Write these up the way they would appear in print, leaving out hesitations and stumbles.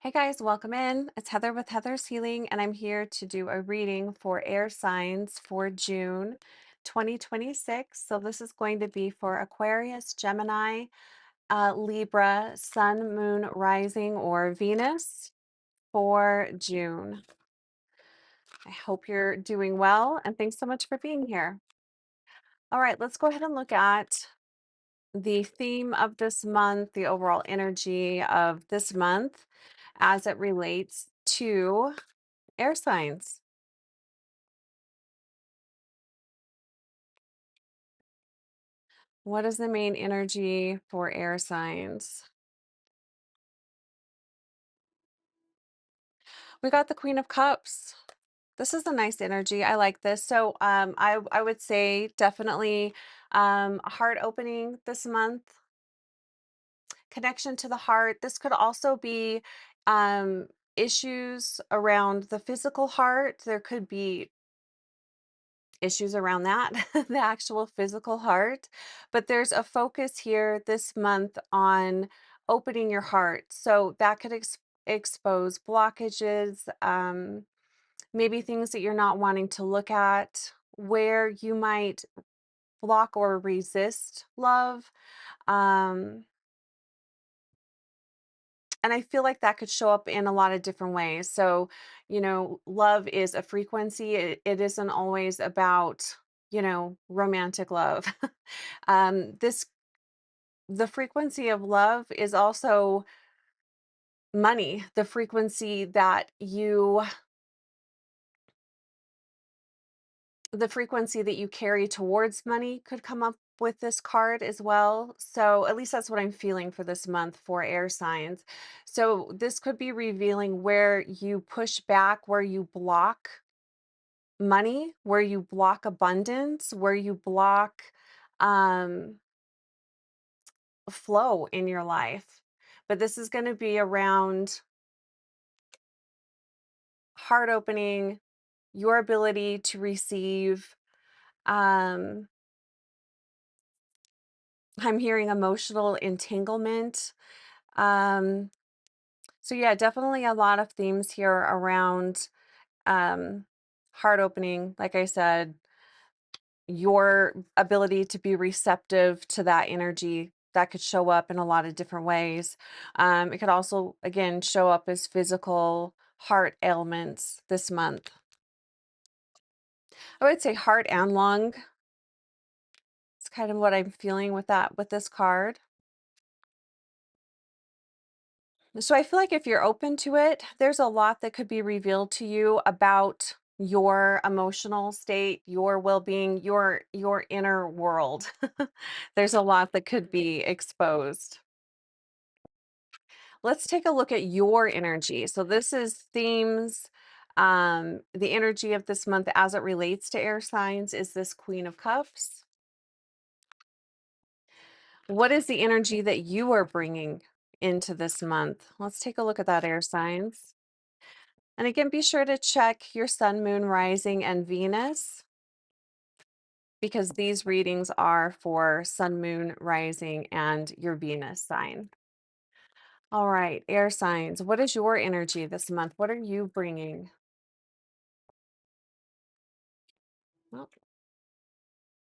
Hey guys, welcome in. It's Heather with Heather's Healing, and I'm here to do a reading for air signs for June 2026. So, this is going to be for Aquarius, Gemini, Libra, Sun, Moon, Rising, or Venus for June. I hope you're doing well, and thanks so much for being here. All right, let's go ahead and look at the theme of this month, the overall energy of this month as it relates to air signs. What is the main energy for air signs? We got the Queen of Cups. This is a nice energy. I like this. So I would say definitely heart opening this month, connection to the heart. This could also be issues around the physical heart. There could be issues around that, the actual physical heart. But there's a focus here this month on opening your heart. So that could expose blockages, maybe things that you're not wanting to look at, where you might block or resist love. Um, and I feel like that could show up in a lot of different ways. So, love is a frequency. It isn't always about, romantic love. This the frequency of love is also money. The frequency that you carry towards money could come up with this card as well. So at least that's what I'm feeling for this month for air signs. So this could be revealing where you push back, where you block money, where you block abundance, where you block um flow in your life. But this is going to be around heart opening, your ability to receive. Um, I'm hearing emotional entanglement. Um, so yeah, definitely a lot of themes here around um, heart opening. Like I said, your ability to be receptive to that energy that could show up in a lot of different ways. It could also, again, show up as physical heart ailments this month. I would say heart and lung. It's kind of what I'm feeling with this card. So I feel like if you're open to it, there's a lot that could be revealed to you about your emotional state, your well-being, your inner world. There's a lot that could be exposed. Let's take a look at your energy. So this is themes. The energy of this month as it relates to air signs is this Queen of Cups. What is the energy that you are bringing into this month? Let's take a look at that, air signs. And again, be sure to check your sun, moon, rising, and Venus because these readings are for sun, moon, rising, and your Venus sign. All right, air signs. What is your energy this month? What are you bringing? Well,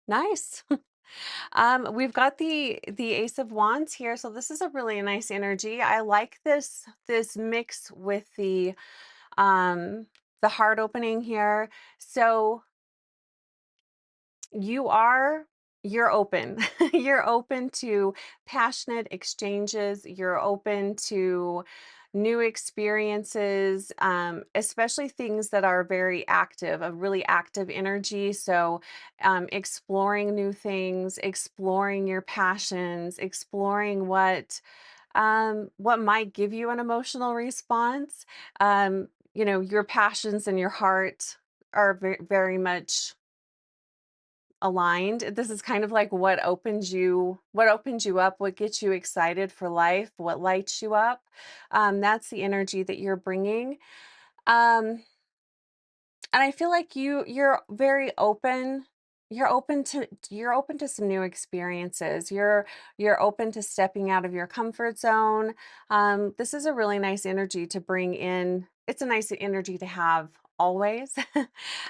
nice. We've got the Ace of Wands here, so this is a really nice energy. I like this mix with um the heart opening here. So you are you're open. You're open to passionate exchanges. You're open to new experiences, especially things that are very active, a really active energy. So, exploring new things, exploring your passions, exploring what might give you an emotional response. Your passions and your heart are very much aligned. This is kind of like what opens you up, what gets you excited for life, what lights you up. That's the energy that you're bringing. Um, and I feel like you're very open you're open to some new experiences. You're open to stepping out of your comfort zone. This is a really nice energy to bring in. It's a nice energy to have always.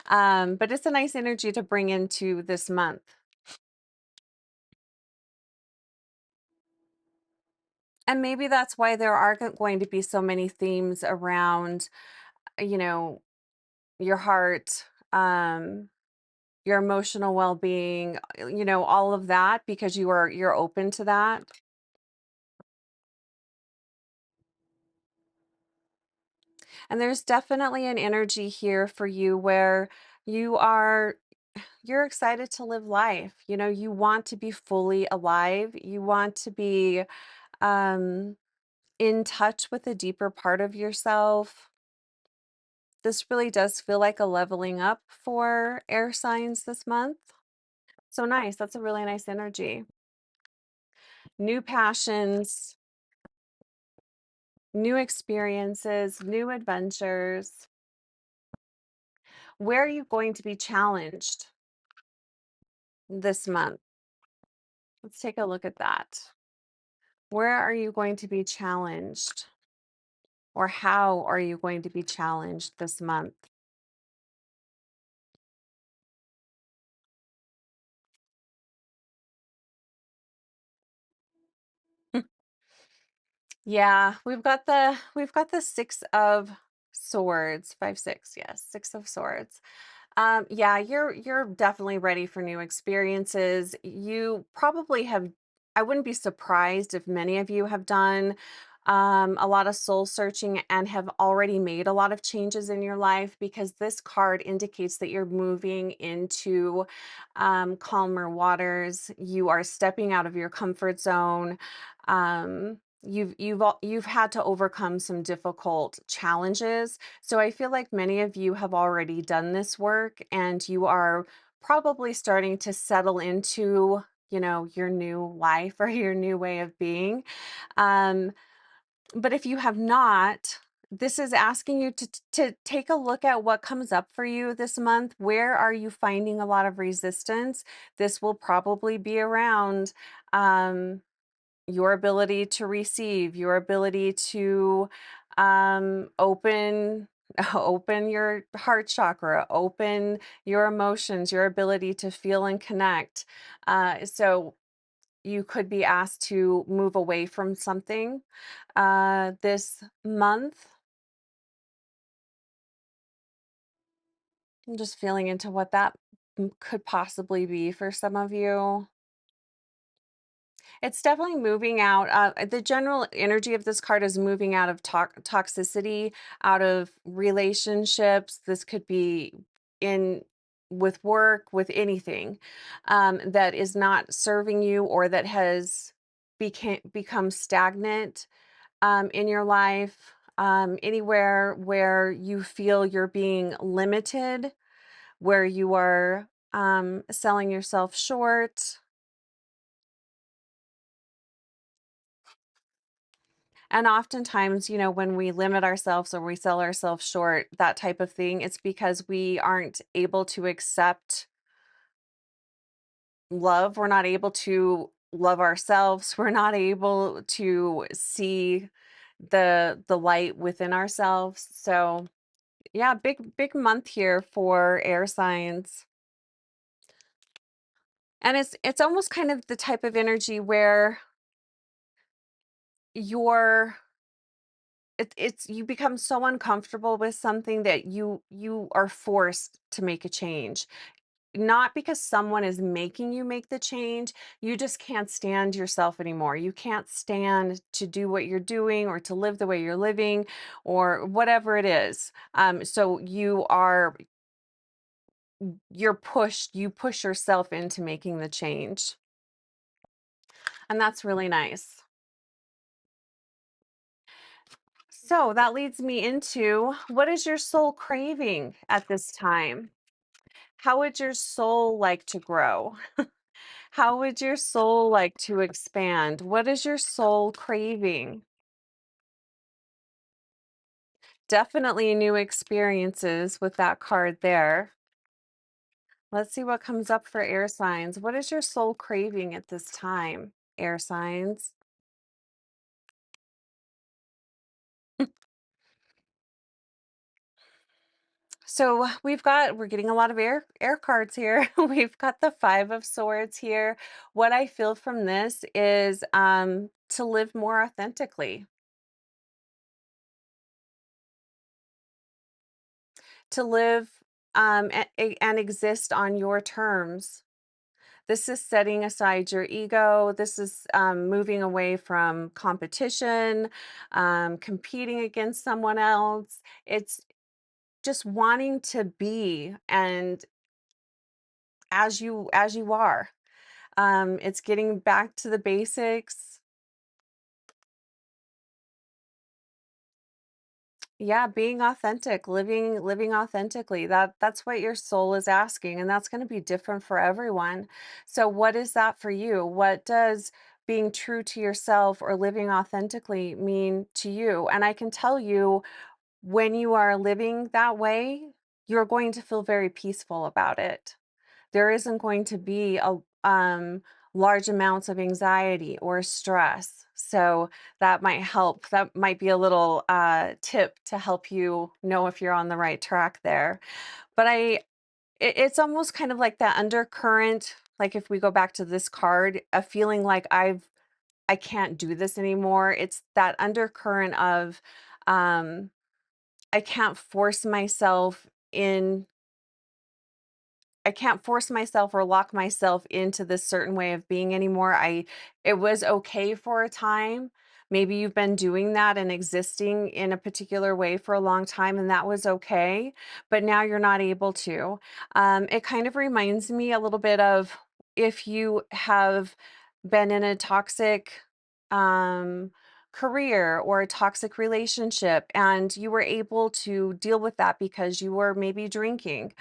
But it's a nice energy to bring into this month. And maybe that's why there are going to be so many themes around, you know, your heart, your emotional well-being, all of that because you're open to that. And there's definitely an energy here for you where you are you're excited to live life. You want to be fully alive. You want to be um in touch with a deeper part of yourself. This really does feel like a leveling up for air signs this month. So nice. That's a really nice energy. New passions, new experiences, new adventures. Where are you going to be challenged this month? Let's take a look at that. Where are you going to be challenged? Or how are you going to be challenged this month? Yeah, we've got the 6 of Swords, 5 6, yes, 6 of Swords. Yeah, you're definitely ready for new experiences. You probably have, I wouldn't be surprised if many of you have done a lot of soul searching and have already made a lot of changes in your life because this card indicates that you're moving into calmer waters. You are stepping out of your comfort zone. You've had to overcome some difficult challenges, so I feel like many of you have already done this work and you are probably starting to settle into, your new life or your new way of being. Um, but if you have not, this is asking you to take a look at what comes up for you this month. Where are you finding a lot of resistance? This will probably be around your ability to receive, your ability to open your heart chakra, open your emotions, your ability to feel and connect. So you could be asked to move away from something this month. I'm just feeling into what that could possibly be for some of you. It's definitely moving out. The general energy of this card is moving out of toxicity, out of relationships. This could be in with work, with anything that is not serving you or that has become stagnant in your life. Anywhere where you feel you're being limited, where you are selling yourself short. And oftentimes, when we limit ourselves or we sell ourselves short, that type of thing, it's because we aren't able to accept love. We're not able to love ourselves. We're not able to see the light within ourselves. So, yeah, big month here for air signs. And it's almost kind of the type of energy where you're it's you become so uncomfortable with something that you are forced to make a change, not because someone is making you make the change. You just can't stand yourself anymore. You can't stand to do what you're doing or to live the way you're living or whatever it is. So you push yourself into making the change, and that's really nice. So that leads me into, what is your soul craving at this time? How would your soul like to grow? How would your soul like to expand? What is your soul craving? Definitely new experiences with that card there. Let's see what comes up for air signs. What is your soul craving at this time, air signs? So we're getting a lot of air cards here. We've got the 5 of Swords here. What I feel from this is to live more authentically, to live and exist on your terms. This is setting aside your ego. This is moving away from competition, competing against someone else. It's just wanting to be and as you are. It's getting back to the basics. Yeah, being authentic, living authentically. That's what your soul is asking, and that's going to be different for everyone. So what is that for you? What does being true to yourself or living authentically mean to you? And I can tell you, when you are living that way, you're going to feel very peaceful about it. There isn't going to be a large amounts of anxiety or stress. So that might help. That might be a little tip to help you know if you're on the right track there. But it's almost kind of like that undercurrent. Like if we go back to this card, a feeling like I can't do this anymore. It's that undercurrent of um, I can't force myself in I can't force myself or lock myself into this certain way of being anymore. It was okay for a time. Maybe you've been doing that and existing in a particular way for a long time, and that was okay, but now you're not able to. It kind of reminds me a little bit of if you have been in a toxic um, career or a toxic relationship, and you were able to deal with that because you were maybe drinking,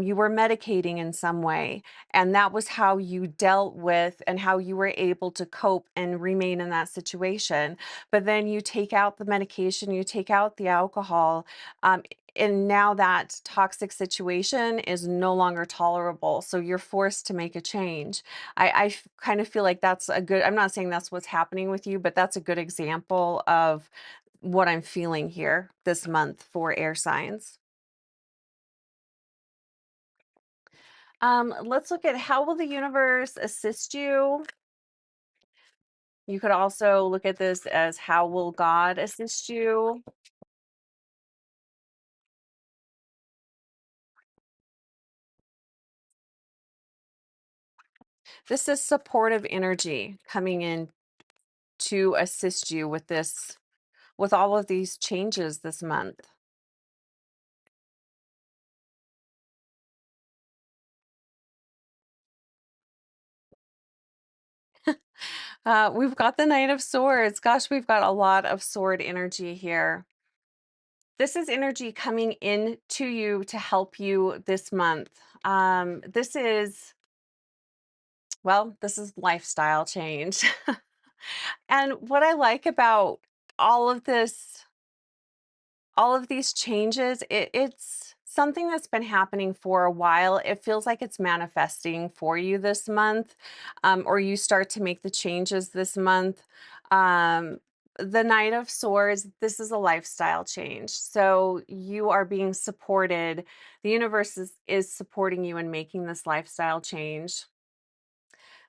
you were medicating in some way, and that was how you dealt with and how you were able to cope and remain in that situation. But then you take out the medication, you take out the alcohol, and now that toxic situation is no longer tolerable. So you're forced to make a change. Kind of feel like that's a good, I'm not saying that's what's happening with you, but that's a good example of what I'm feeling here this month for air signs. Let's look at how will the universe assist you. You could also look at this as how will God assist you. This is supportive energy coming in to assist you with this, with all of these changes this month. We've got the Knight of Swords. Gosh, we've got a lot of sword energy here. This is energy coming in to you to help you this month. This is, well, this is lifestyle change. And what I like about all of this, all of these changes, it's something that's been happening for a while. It feels like it's manifesting for you this month, or you start to make the changes this month. Um, the Knight of Swords, this is a lifestyle change. So you are being supported. The universe is supporting you in making this lifestyle change.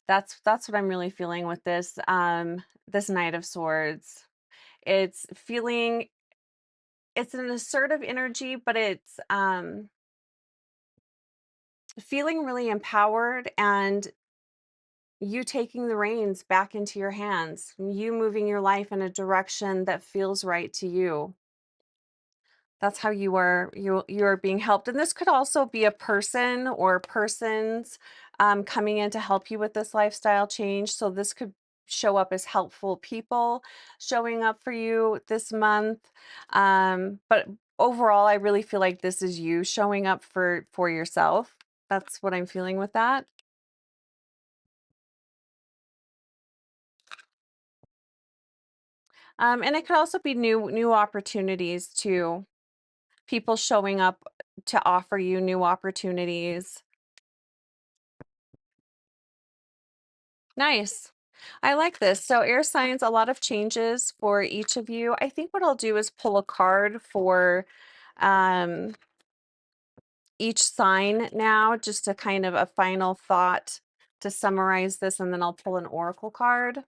That's what I'm really feeling with this Knight of Swords. It's feeling, it's an assertive energy, but it's feeling really empowered and you taking the reins back into your hands, you moving your life in a direction that feels right to you. That's how you are being helped. And this could also be a person or persons coming in to help you with this lifestyle change. So this could show up as helpful people showing up for you this month. But overall, I really feel like this is you showing up for yourself. That's what I'm feeling with that. And it could also be new opportunities too. People showing up to offer you new opportunities. Nice. I like this. So air signs, a lot of changes for each of you. I think what I'll do is pull a card for um, each sign now, just to kind of a final thought to summarize this, and then I'll pull an oracle card.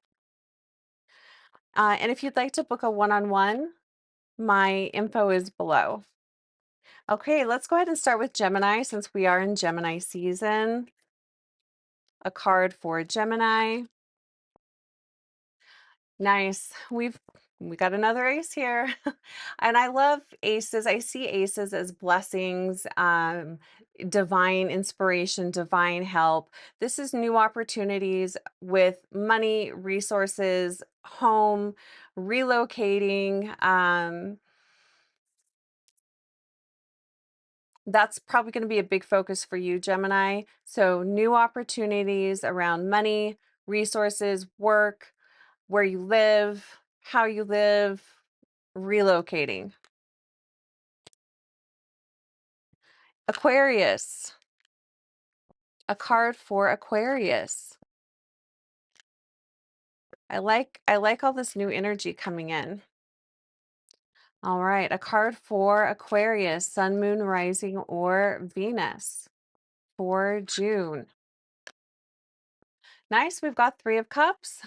And if you'd like to book a one-on-one, my info is below. Okay, let's go ahead and start with Gemini since we are in Gemini season. A card for Gemini. Nice. We got another ace here. And I love aces. I see aces as blessings, divine inspiration, divine help. This is new opportunities with money, resources, home, relocating. That's probably going to be a big focus for you, Gemini. So new opportunities around money, resources, work, where you live, how you live, relocating. Aquarius, a card for Aquarius. I like all this new energy coming in. All right, a card for Aquarius, Sun, Moon, Rising, or Venus for June. Nice. We've got Three of Cups,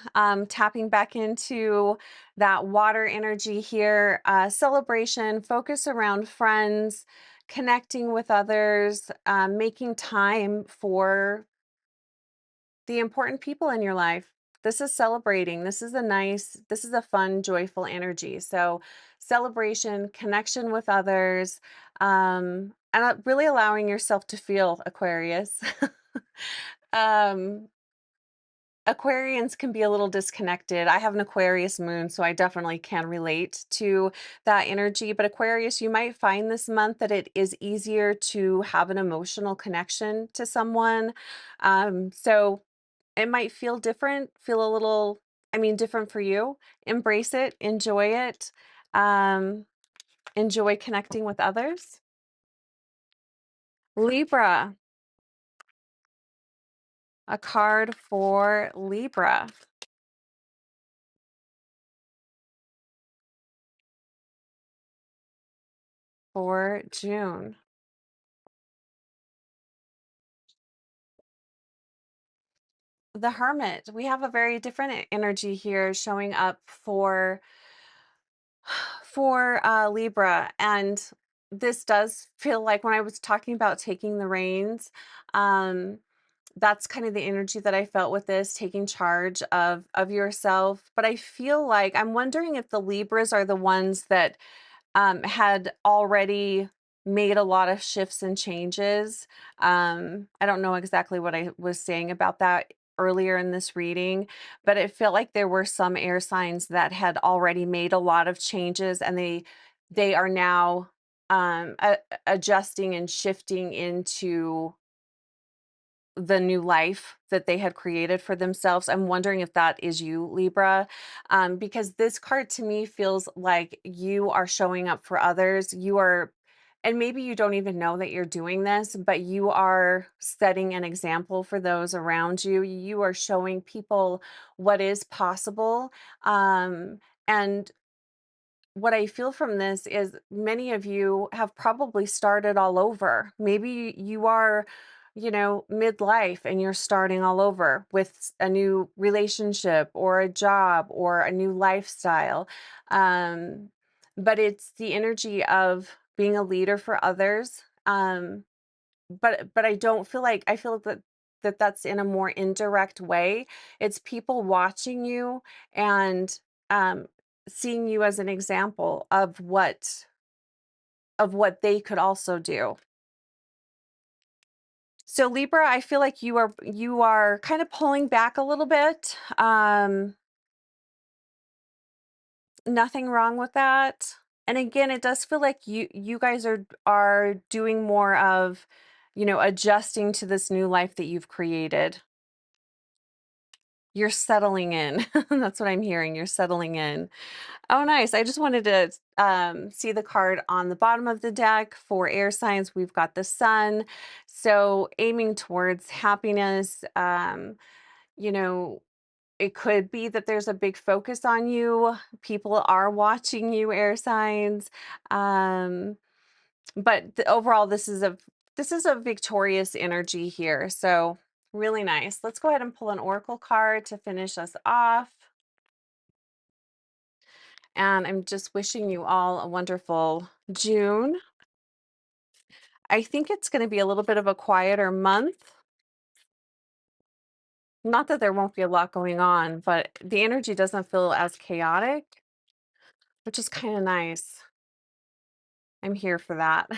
tapping back into that water energy here. Celebration, focus around friends, connecting with others, making time for the important people in your life. This is celebrating. This is a fun, joyful energy. So, celebration, connection with others, and really allowing yourself to feel, Aquarius. um, Aquarians can be a little disconnected. I have an Aquarius moon, so I definitely can relate to that energy. But Aquarius, you might find this month that it is easier to have an emotional connection to someone. So it might feel different, feel a little, different for you. Embrace it, enjoy it, um, enjoy connecting with others. Libra, a card for Libra for June. The Hermit. We have a very different energy here showing up for Libra, and this does feel like when I was talking about taking the reins, um, that's kind of the energy that I felt with this, taking charge of yourself. But I feel like I'm wondering if the Libras are the ones that had already made a lot of shifts and changes. I don't know exactly what I was saying about that earlier in this reading, but it felt like there were some air signs that had already made a lot of changes, and they are now adjusting and shifting into the new life that they had created for themselves. I'm wondering if that is you, Libra, because this card to me feels like you are showing up for others. You are, and maybe you don't even know that you're doing this, but you are setting an example for those around you. You are showing people what is possible. And what I feel from this is many of you have probably started all over. Maybe you are, midlife and you're starting all over with a new relationship or a job or a new lifestyle. Um, but it's the energy of being a leader for others. But I don't feel like I feel that's in a more indirect way. It's people watching you and um seeing you as an example of what they could also do. So Libra, I feel like you are kind of pulling back a little bit. Nothing wrong with that. And again, it does feel like you guys are doing more of, adjusting to this new life that you've created. You're settling in. That's what I'm hearing. You're settling in. Oh, nice. I just wanted to see the card on the bottom of the deck for air signs. We've got the sun. So aiming towards happiness, you know, it could be that there's a big focus on you. People are watching you, air signs. But overall, this is a victorious energy here. So really nice. Let's go ahead and pull an oracle card to finish us off. And I'm just wishing you all a wonderful June. I think it's going to be a little bit of a quieter month. Not that there won't be a lot going on, but the energy doesn't feel as chaotic, which is kind of nice. I'm here for that.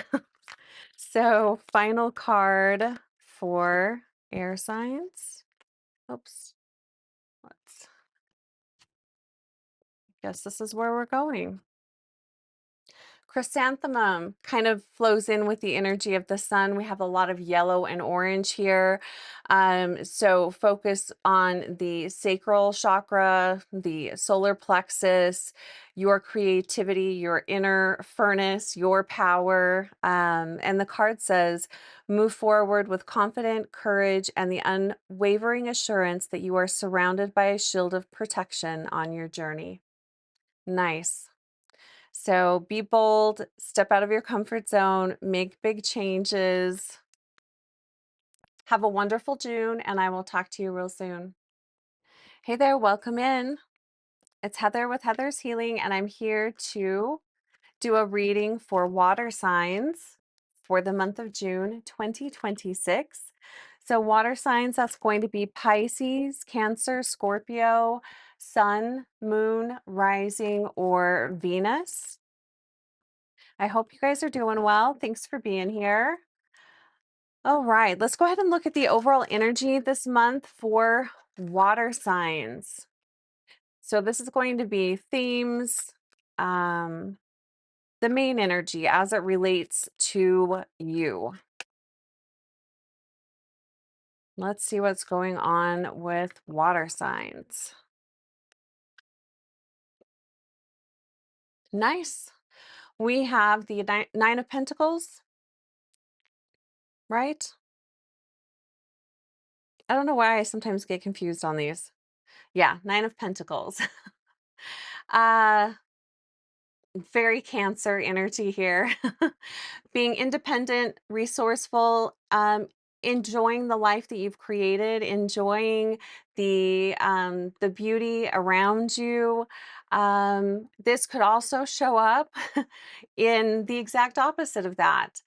So, final card for air signs. Oops. Let's guess this is where we're going. Chrysanthemum kind of flows in with the energy of the sun. We have a lot of yellow and orange here. So focus on the sacral chakra, the solar plexus, your creativity, your inner furnace, your power. And the card says, move forward with confident courage and the unwavering assurance that you are surrounded by a shield of protection on your journey. Nice. So be bold, step out of your comfort zone, make big changes. Have a wonderful June, and I will talk to you real soon. Hey there, welcome in. It's Heather with Heather's Healing, and I'm here to do a reading for water signs for the month of June 2026. So water signs, that's going to be Pisces, Cancer, Scorpio, Sun, Moon, Rising, or Venus. I hope you guys are doing well. Thanks for being here. All right, let's go ahead and look at the overall energy this month for water signs. So this is going to be themes, the main energy as it relates to you. Let's see what's going on with water signs. Nice. We have the Nine of Pentacles, right? I don't know why I sometimes get confused on these. Yeah, Nine of Pentacles. uh Very Cancer energy here. Being independent, resourceful, enjoying the life that you've created, enjoying the beauty around you. This could also show up in the exact opposite of that.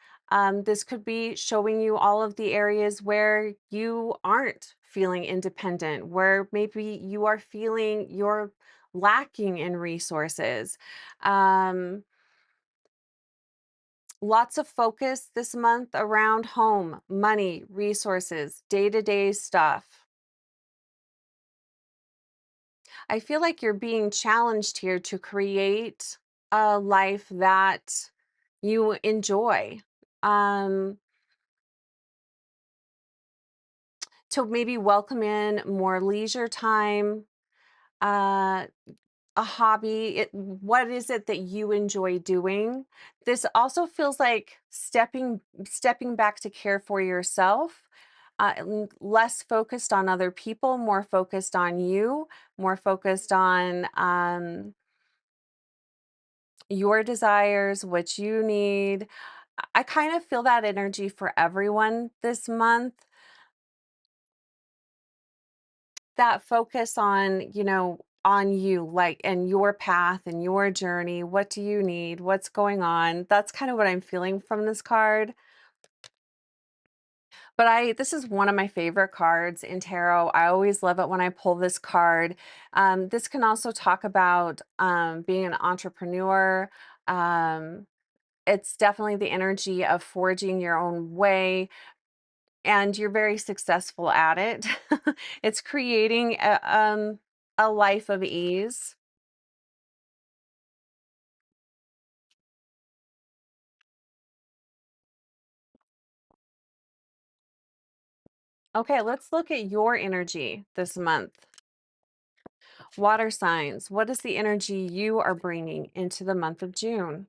This could be showing you all of the areas where you aren't feeling independent, where maybe you are feeling you're lacking in resources. Um, Lots of focus this month around home, money, resources, day-to-day stuff. I feel like you're being challenged here to create a life that you enjoy. Um, to maybe welcome in more leisure time, uh, a hobby. What is it that you enjoy doing? This also feels like stepping back to care for yourself, less focused on other people, more focused on you, more focused on your desires, what you need. I kind of feel that energy for everyone this month. That focus on, on you, like, and your path and your journey. What do you need? What's going on? That's kind of what I'm feeling from this card. But this is one of my favorite cards in tarot. I always love it when I pull this card. This can also talk about being an entrepreneur. Um, it's definitely the energy of forging your own way, and you're very successful at it. It's creating a life of ease. Okay, let's look at your energy this month. Water signs, what is the energy you are bringing into the month of June?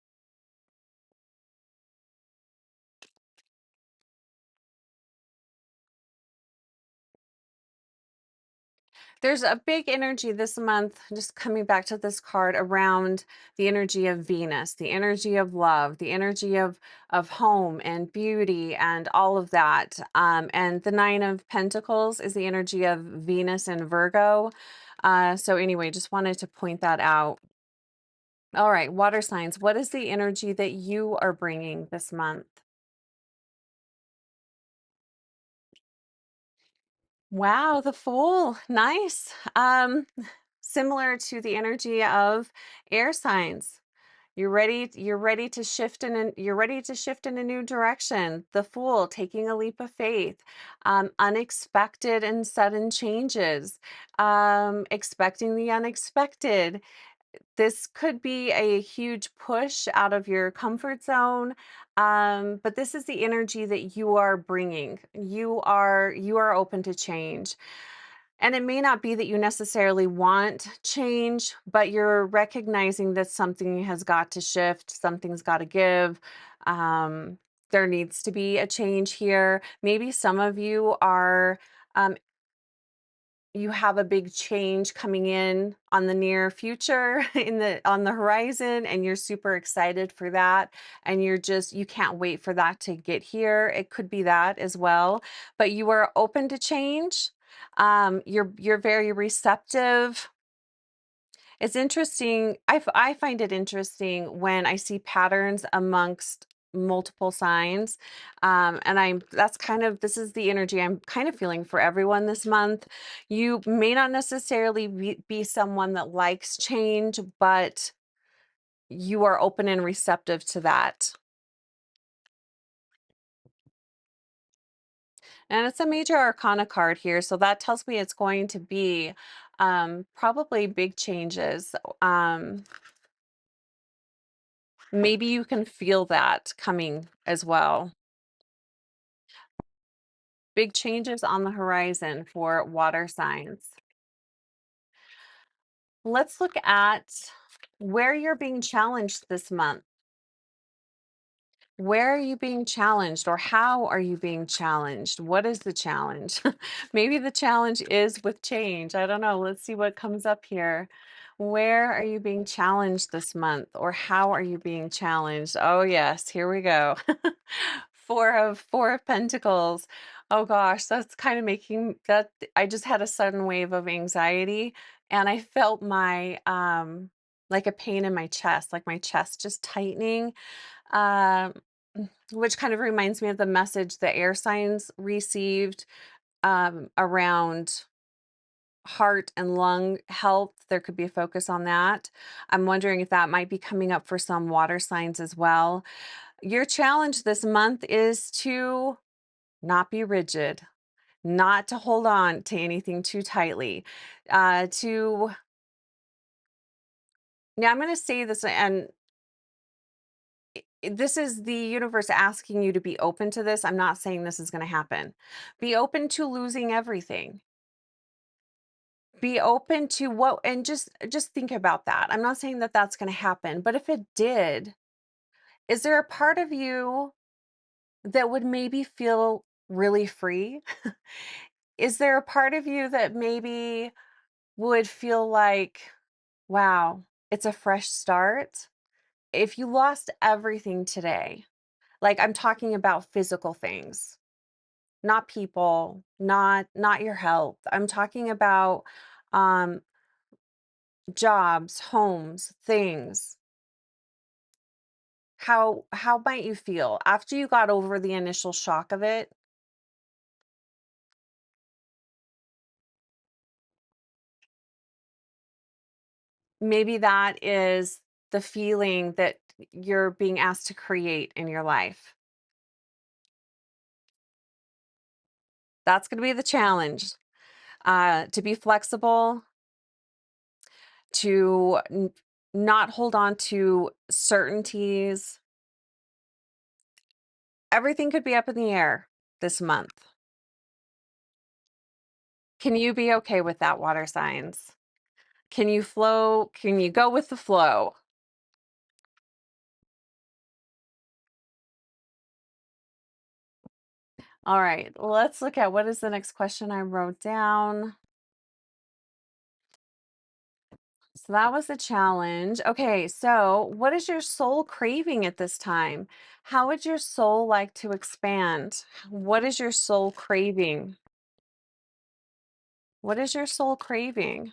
There's a big energy this month, just coming back to this card, around the energy of Venus, the energy of love, the energy of home and beauty and all of that. And the Nine of Pentacles is the energy of Venus and Virgo. So anyway, just wanted to point that out. All right, water signs. What is the energy that you are bringing this month? Wow, the Fool. Nice. Similar to the energy of air signs. You're ready to shift you're ready to shift in a new direction. The Fool, taking a leap of faith. Unexpected and sudden changes. Expecting the unexpected. This could be a huge push out of your comfort zone, but this is the energy that you are bringing. You are open to change, and it may not be that you necessarily want change, but you're recognizing that something has got to shift, something's got to give. Um, there needs to be a change here. Maybe some of you are um, you have a big change coming in on the near future on the horizon, and you're super excited for that, and you can't wait for that to get here. It could be that as well, but you are open to change. You're very receptive. It's interesting. I find it interesting when I see patterns amongst multiple signs. And that's kind of, this is the energy I'm kind of feeling for everyone this month. You may not necessarily be someone that likes change, but you are open and receptive to that. And it's a major arcana card here. So that tells me it's going to be probably big changes. Maybe you can feel that coming as well. Big changes on the horizon for water signs. Let's look at where you're being challenged this month. Where are you being challenged, or how are you being challenged? What is the challenge? Maybe the challenge is with change. I don't know. Let's see what comes up here. Where are you being challenged this month, or how are you being challenged? Oh, yes, here we go. Four of Pentacles. Oh gosh, that's kind of making that I just had a sudden wave of anxiety, and I felt my like a pain in my chest, like my chest just tightening. Um which kind of reminds me of the message the air signs received around heart and lung health. There could be a focus on that. I'm wondering if that might be coming up for some water signs as well. Your challenge this month is to not be rigid, not to hold on to anything too tightly. To Now, I'm going to say this, and this is the universe asking you to be open to this. I'm not saying this is going to happen. Be open to losing everything. Be open to what, and just think about that. I'm not saying that that's going to happen, but if it did, is there a part of you that would maybe feel really free? Is there a part of you that maybe would feel like, wow, it's a fresh start? If you lost everything today, like I'm talking about physical things, not people, not your health. I'm talking about um jobs, homes, things. How might you feel after you got over the initial shock of it? Maybe that is the feeling that you're being asked to create in your life. That's going to be the challenge. To be flexible, to not hold on to certainties. Everything could be up in the air this month. Can you be okay with that, water signs? Can you flow? Can you go with the flow? All right, let's look at what is the next question I wrote down. So that was the challenge. Okay, so what is your soul craving at this time? How would your soul like to expand? What is your soul craving? What is your soul craving?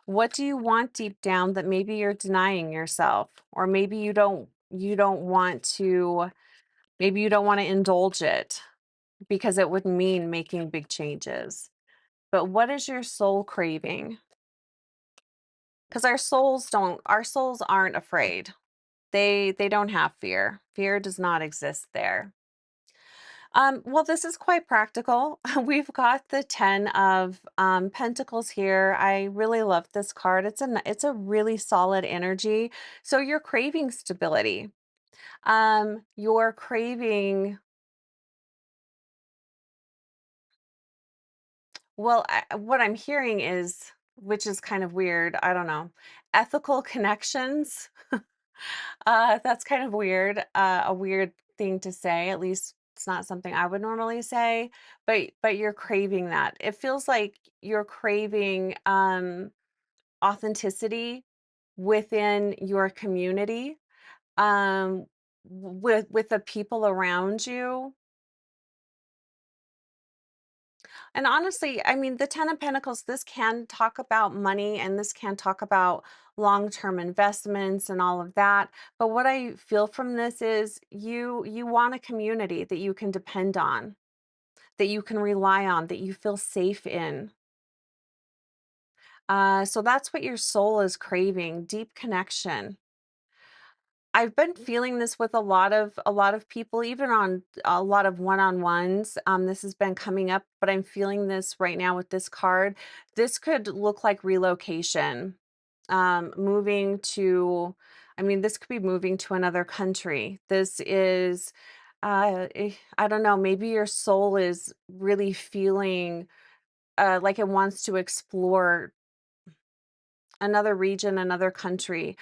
What do you want deep down that maybe you're denying yourself? Or maybe you don't want to, maybe you don't want to indulge it because it would mean making big changes. But what is your soul craving? Because our souls aren't afraid. They don't have fear. Fear does not exist there. Well, this is quite practical. We've got the 10 of Pentacles here. I really love this card. It's a really solid energy. So you're craving stability. You're craving, well, what I'm hearing is, which is kind of weird, I don't know, ethical connections. That's kind of weird, a weird thing to say. At least it's not something I would normally say, but you're craving that. It feels like you're craving authenticity within your community, with the people around you. And honestly, I mean, the 10 of Pentacles, this can talk about money and this can talk about long-term investments and all of that. But what I feel from this is you want a community that you can depend on, that you can rely on, that you feel safe in. So that's what your soul is craving, deep connection. I've been feeling this with a lot of people, even on a lot of one-on-ones. This has been coming up, but I'm feeling this right now with this card. This could look like relocation, moving to, I mean, this could be moving to another country. This is, I don't know, maybe your soul is really feeling like it wants to explore another region, another country.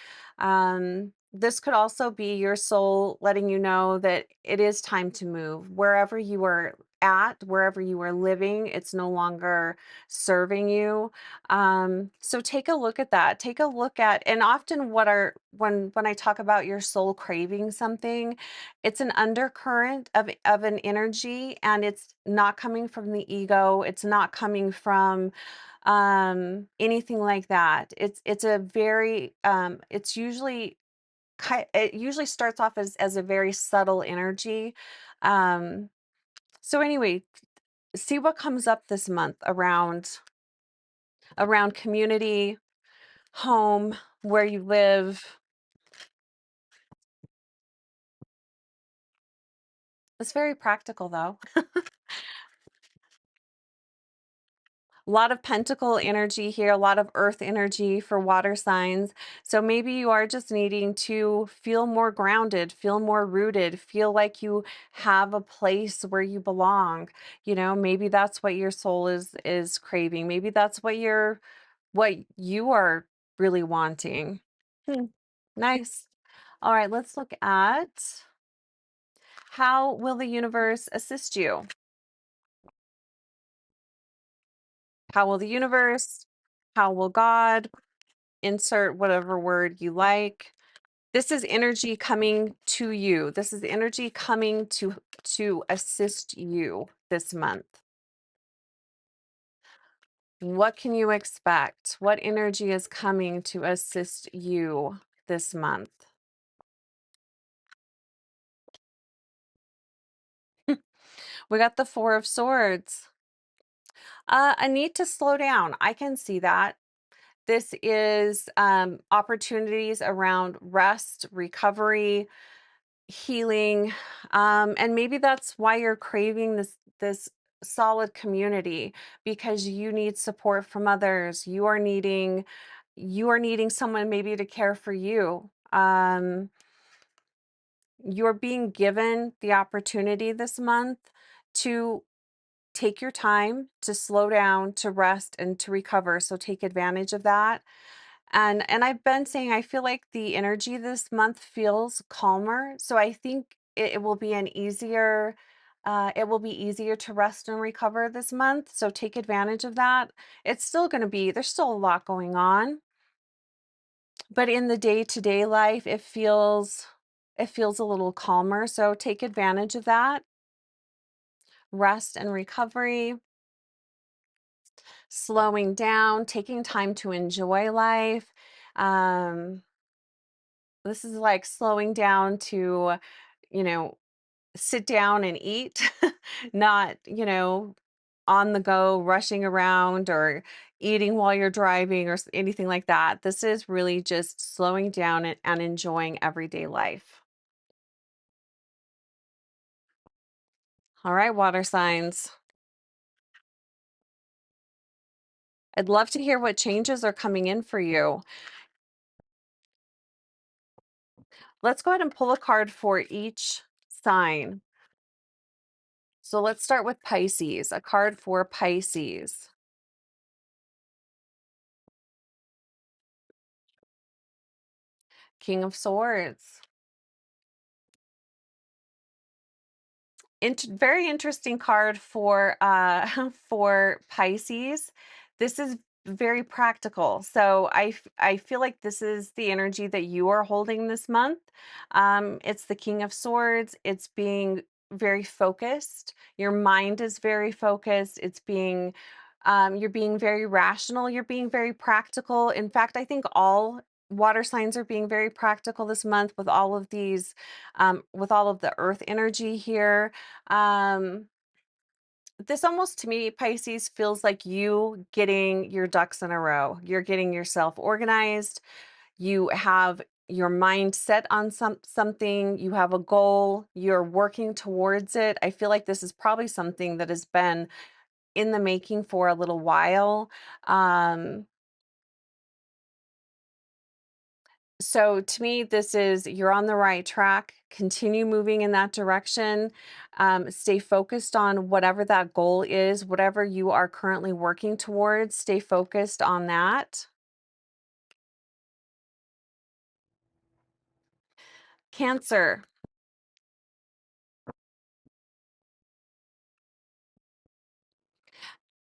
This could also be your soul letting you know that it is time to move. Wherever you are at, wherever you are living, it's no longer serving you. So take a look at that. Take a look at, and often when I talk about your soul craving something, it's an undercurrent of an energy, and it's not coming from the ego. It's not coming from anything like that. It's a very it's usually it usually starts off as a very subtle energy. um so anyway, see what comes up this month around community, home, where you live. It's very practical though. A lot of pentacle energy here, a lot of earth energy for water signs. So maybe you are just needing to feel more grounded, feel more rooted, feel like you have a place where you belong. Maybe that's what your soul is craving. Maybe that's what you are really wanting. Hmm. Nice. All right, let's look at how will the universe assist you? How will the universe? How will God? Insert whatever word you like. This is energy coming to you. This is energy coming to assist you this month. What can you expect? What energy is coming to assist you this month? We got the Four of Swords. A need to slow down. I can see that. This is opportunities around rest, recovery, healing, and maybe that's why you're craving this solid community, because you need support from others. You are needing someone maybe to care for you. You're being given the opportunity this month to take your time, to slow down, to rest, and to recover. So take advantage of that. And I've been saying I feel like the energy this month feels calmer. So I think it will be an easier it will be easier to rest and recover this month. So take advantage of that. It's still going to be, there's still a lot going on. but in the day-to-day life, it feels a little calmer. So take advantage of that. Rest and recovery, slowing down, taking time to enjoy life. Um, this is like slowing down to, you know, sit down and eat, not, on the go, rushing around or eating while you're driving or anything like that. This is really just slowing down and enjoying everyday life. All right, water signs. I'd love to hear what changes are coming in for you. Let's go ahead and pull a card for each sign. So let's start with Pisces, a card for Pisces. King of Swords. Very interesting card for for Pisces. This is very practical. So I feel like this is the energy that you are holding this month. It's the King of Swords. It's being very focused. Your mind is very focused. You're being very rational. You're being very practical. In fact, I think all water signs are being very practical this month with all of these, with all of the earth energy here. um, this almost to me, Pisces, feels like you getting your ducks in a row. You're getting yourself organized. You have your mind set on something. You have a goal. You're working towards it. I feel like this is probably something that has been in the making for a little while. Um, So to me, this is you're on the right track. Continue moving in that direction. Stay focused on whatever that goal is, whatever you are currently working towards. Stay focused on that. Cancer.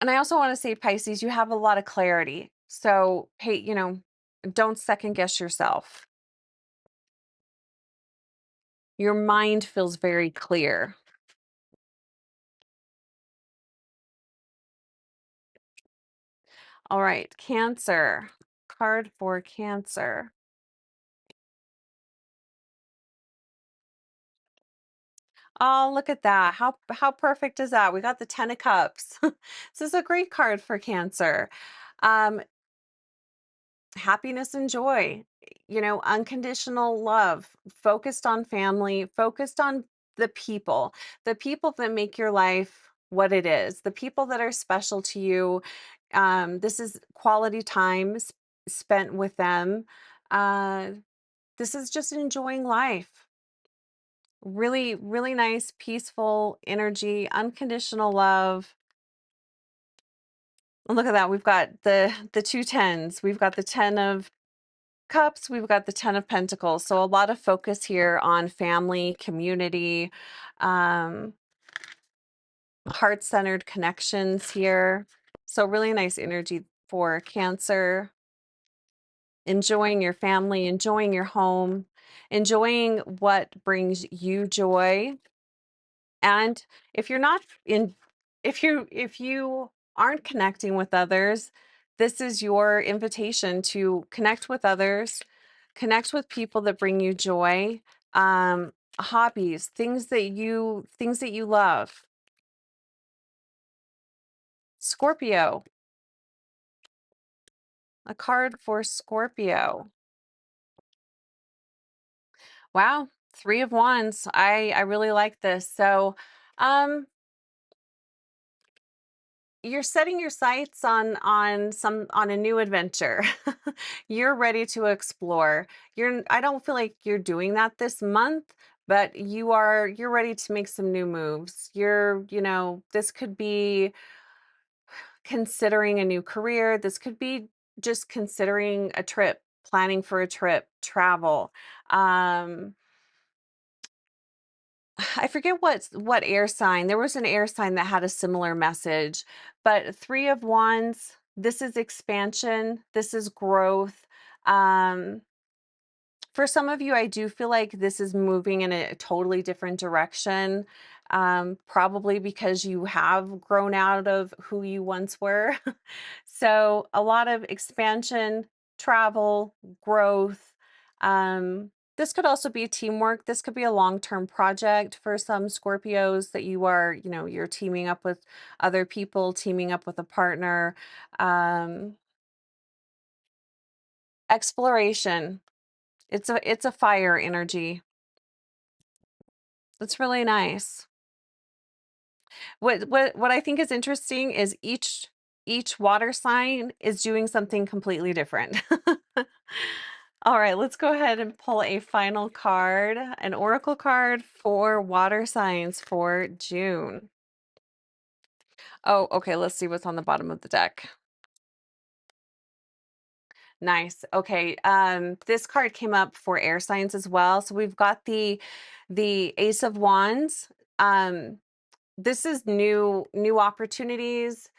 And I also want to say, Pisces, you have a lot of clarity. So, hey, don't second guess yourself. Your mind feels very clear. All right, Cancer. Card for Cancer. Oh, look at that. How perfect is that? We got the 10 of cups. This is a great card for Cancer. Um, happiness and joy, unconditional love, focused on family, focused on the people that make your life what it is, the people that are special to you. This is quality time spent with them. Uh, this is just enjoying life. Really, really nice, peaceful energy, unconditional love. Look at that. We've got the two tens. We've got the 10 of cups. We've got the 10 of pentacles. So a lot of focus here on family, community, um, heart-centered connections here. So really nice energy for Cancer. Enjoying your family, enjoying your home, enjoying what brings you joy. And if you're not in if you aren't connecting with others, this is your invitation to connect with others, connect with people that bring you joy, hobbies, things that you love. Scorpio, a card for Scorpio. Wow, 3 of wands. I really like this. So, um you're setting your sights on a new adventure. You're ready to explore. I don't feel like you're doing that this month, but you're ready to make some new moves. This could be considering a new career. This could be just considering a trip, planning for a trip, travel. Um I forget what air sign. There was an air sign that had a similar message, but 3 of wands, this is expansion, this is growth. For some of you, I do feel like this is moving in a totally different direction, probably because you have grown out of who you once were. So, a lot of expansion, travel, growth. This could also be teamwork. This could be a long-term project for some Scorpios that you are, you're teaming up with other people, teaming up with a partner. Um, Exploration. It's a fire energy. That's really nice. What I think is interesting is each water sign is doing something completely different. All right, let's go ahead and pull a final card, an oracle card for water signs for June. Oh, okay, let's see what's on the bottom of the deck. Nice. Okay. This card came up for air signs as well. So we've got the Ace of Wands. Um, this is new opportunities,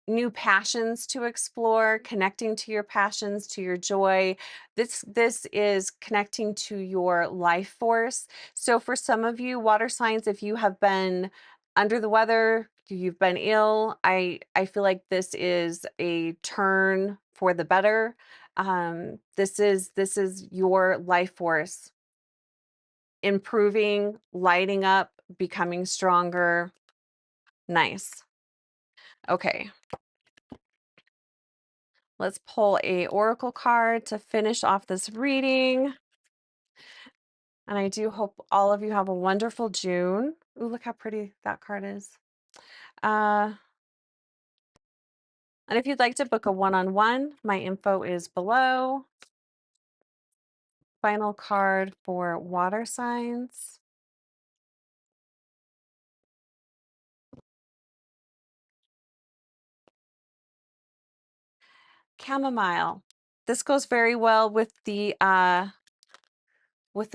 new passions to explore, connecting to your passions, to your joy. This is connecting to your life force. So for some of you water signs, if you have been under the weather, you've been ill, I feel like this is a turn for the better. This is your life force improving, lighting up, becoming stronger. Nice. Okay. Let's pull a oracle card to finish off this reading. And I do hope all of you have a wonderful June. Ooh, look how pretty that card is. Uh, and if you'd like to book a one-on-one, my info is below. Final card for water signs. Chamomile. This goes very well with the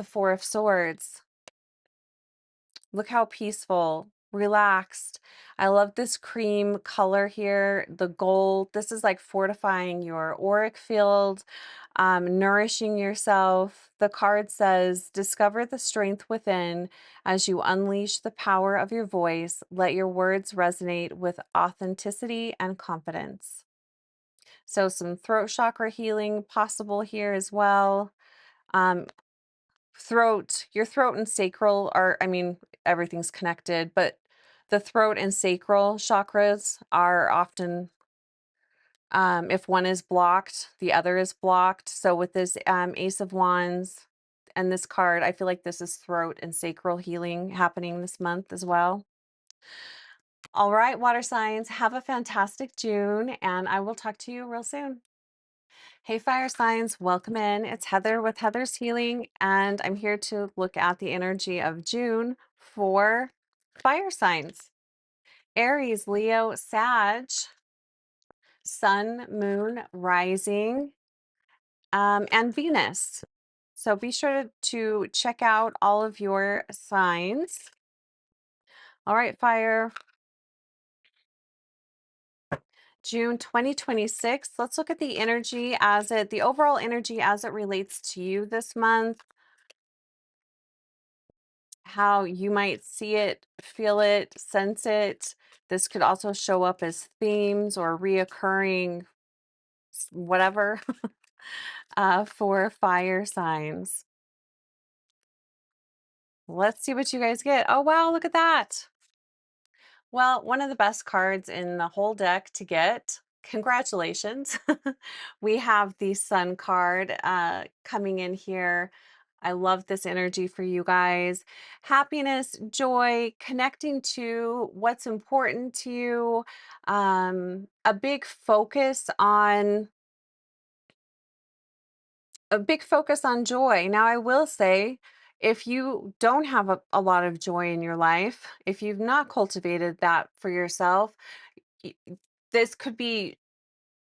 Four of Swords. Look how peaceful, relaxed. I love this cream color here, the gold. This is like fortifying your auric field, nourishing yourself. The card says, discover the strength within as you unleash the power of your voice. Let your words resonate with authenticity and confidence. So some throat chakra healing possible here as well. Um, your throat and sacral are, I mean, everything's connected, but the throat and sacral chakras are often, if one is blocked, the other is blocked. So with this Ace of Wands and this card, I feel like this is throat and sacral healing happening this month as well. All right, water signs, have a fantastic June, and I will talk to you real soon. Hey, fire signs, welcome in. It's Heather with Heather's Healing, and I'm here to look at the energy of June for fire signs. Aries, Leo, Sag, Sun, Moon, Rising, and Venus. So be sure to check out all of your signs. All right, fire. June 2026. Let's look at the energy the overall energy as it relates to you this month. How you might see it, feel it, sense it. This could also show up as themes or reoccurring, whatever, for fire signs. Let's see what you guys get. Oh, wow, look at that. Well, one of the best cards in the whole deck to get. Congratulations. We have the Sun card coming in here. I love this energy for you guys. Happiness, joy, connecting to what's important to you. A big focus on joy. Now, I will say, if you don't have a lot of joy in your life, if you've not cultivated that for yourself, y- this could be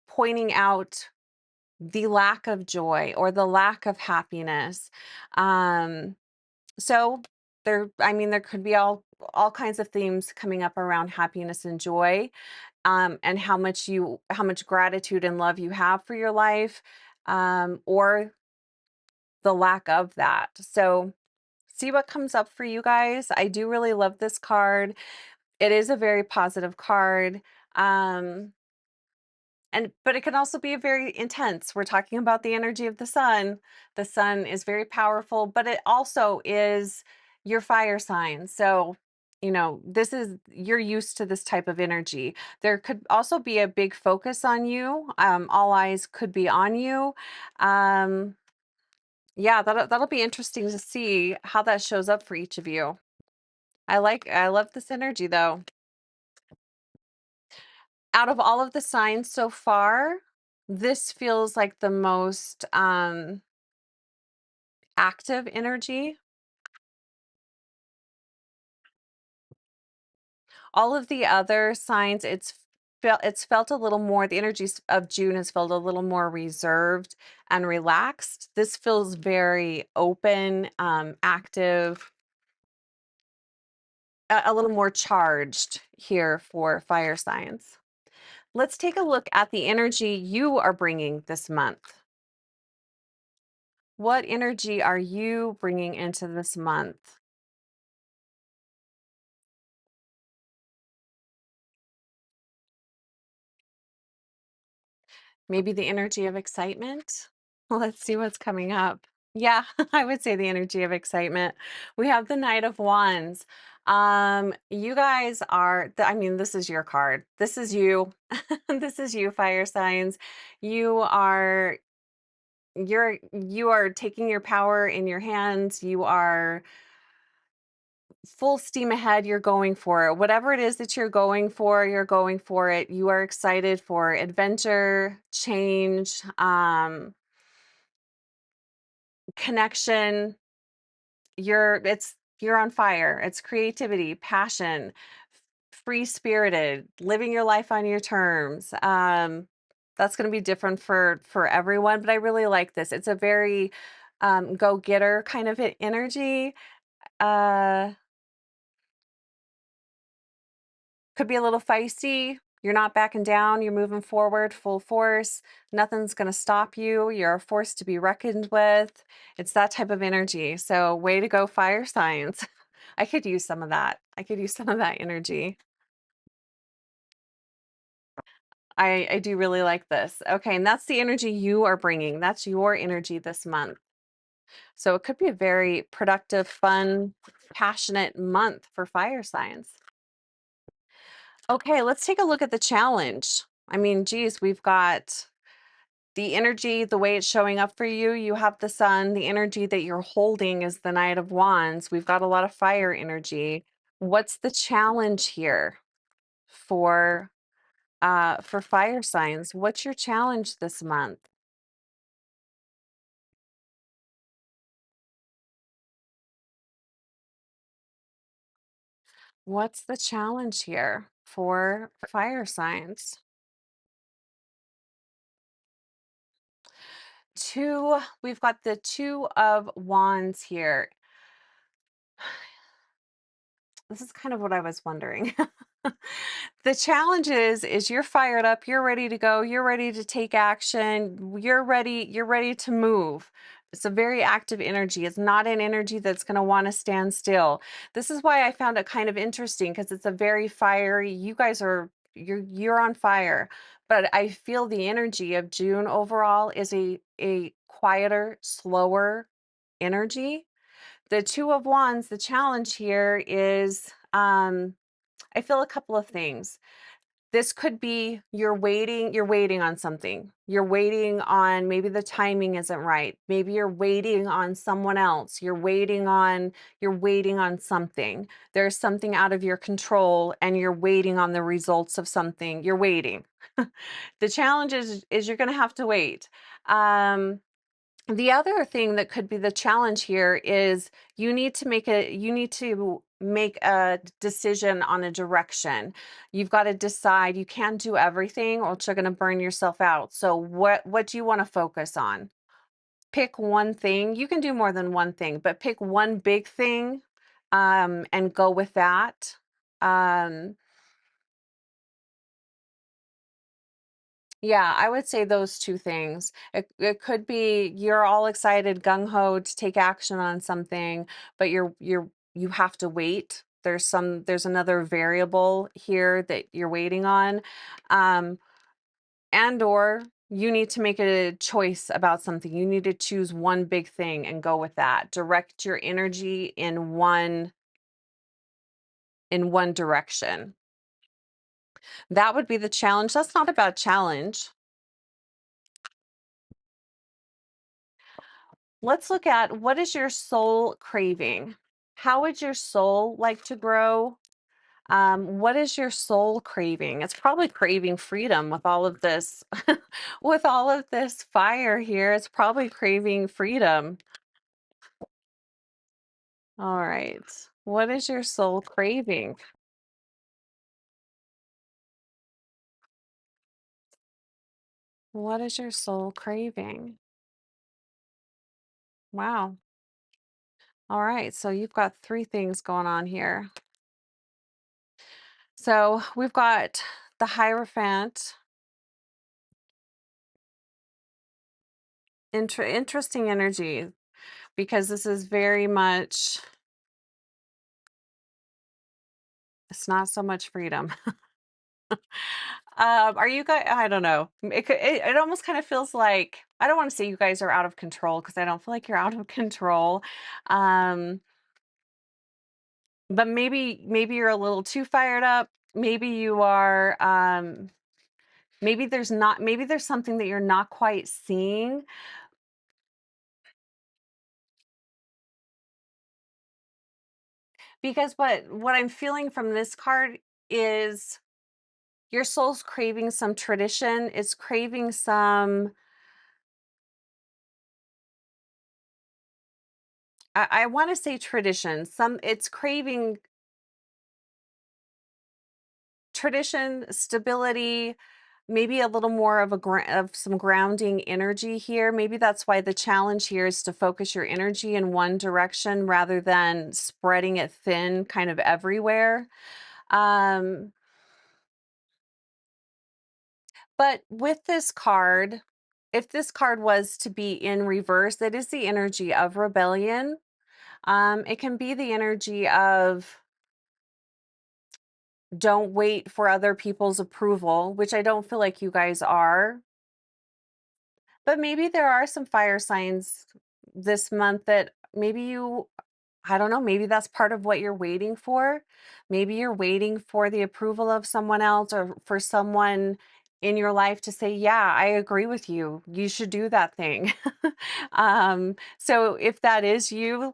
pointing out the lack of joy or the lack of happiness. Um, so there could be all kinds of themes coming up around happiness and joy, and how much gratitude and love you have for your life, or the lack of that. So see what comes up for you guys. I do really love this card. It is a very positive card. But it can also be very intense. We're talking about the energy of the sun. The sun is very powerful, but it also is your fire sign. So, you're used to this type of energy. There could also be a big focus on you. All eyes could be on you. Um, yeah, that'll be interesting to see how that shows up for each of you. I love this energy though. Out of all of the signs so far, this feels like the most active energy. All of the other signs, it's felt a little more, the energies of June has felt a little more reserved and relaxed. This feels very open, active, a little more charged here for fire signs. Let's take a look at the energy you are bringing this month. What energy are you bringing into this month? Maybe the energy of excitement? Let's see what's coming up. Yeah, I would say the energy of excitement. We have the Knight of Wands. You guys are, I mean, this is your card. This is you. This is you, fire signs. You are, you are taking your power in your hands. You are full steam ahead. You're going for it. Whatever it is that you're going for, you're going for it. You are excited for adventure, change, connection. You're on fire. It's creativity, passion, free spirited, living your life on your terms. That's going to be different for everyone, but I really like this. It's a very go getter kind of energy. Uh, Could be a little feisty. You're not backing down. You're moving forward full force. Nothing's going to stop you. You're a force to be reckoned with. It's that type of energy. So, way to go, fire signs. I could use some of that. I could use some of that energy. I do really like this. Okay, and that's the energy you are bringing. That's your energy this month. So, it could be a very productive, fun, passionate month for fire signs. Okay, let's take a look at the challenge. I mean, geez, we've got the energy, the way it's showing up for you. You have the sun. The energy that you're holding is the Knight of Wands. We've got a lot of fire energy. What's the challenge here for fire signs? What's your challenge this month? What's the challenge here for fire signs? We've got the Two of Wands here. This is kind of what I was wondering. The challenge is you're fired up, you're ready to go, you're ready to take action, you're ready to move. It's a very active energy. It's not an energy that's going to want to stand still. This is why I found it kind of interesting because it's a very fiery. You guys are you're on fire. But I feel the energy of June overall is a quieter, slower energy. The Two of Wands, the challenge here is I feel a couple of things. This could be you're waiting on something. You're waiting on maybe the timing isn't right. Maybe you're waiting on someone else. You're waiting on something. There's something out of your control and you're waiting on the results of something. You're waiting. The challenge is you're going to have to wait. Um the other thing that could be the challenge here is you need to make a decision on a direction. You've got to decide. You can't do everything or you're going to burn yourself out. So what do you want to focus on? Pick one thing. You can do more than one thing, but pick one big thing and go with that. Um Yeah, I would say those two things. It could be you're all excited, gung ho to take action on something, but you have to wait. There's another variable here that you're waiting on. Um, and or you need to make a choice about something. You need to choose one big thing and go with that. Direct your energy in one direction. That would be the challenge. That's not a bad challenge. Let's look at what is your soul craving? How would your soul like to grow? What is your soul craving? It's probably craving freedom with all of this, with all of this fire here. It's probably craving freedom. All right. What is your soul craving? What is your soul craving? Wow. All right. So you've got three things going on here. So we've got the Hierophant. Interesting energy because this is very much, it's not so much freedom. Are you guys, I don't know. It almost kind of feels like, I don't want to say you guys are out of control because I don't feel like you're out of control. Um, but maybe you're a little too fired up. Maybe you are, maybe there's something that you're not quite seeing. Because what I'm feeling from this card is your soul's craving some tradition. It's craving some, I want to say tradition. It's craving tradition, stability, maybe a little more of of some grounding energy here. Maybe that's why the challenge here is to focus your energy in one direction rather than spreading it thin kind of everywhere. Um, but with this card, if this card was to be in reverse, it is the energy of rebellion. It can be the energy of don't wait for other people's approval, which I don't feel like you guys are. But maybe there are some fire signs this month that maybe I don't know, maybe that's part of what you're waiting for. Maybe you're waiting for the approval of someone else or for someone in your life to say, yeah, I agree with you. You should do that thing. So if that is you,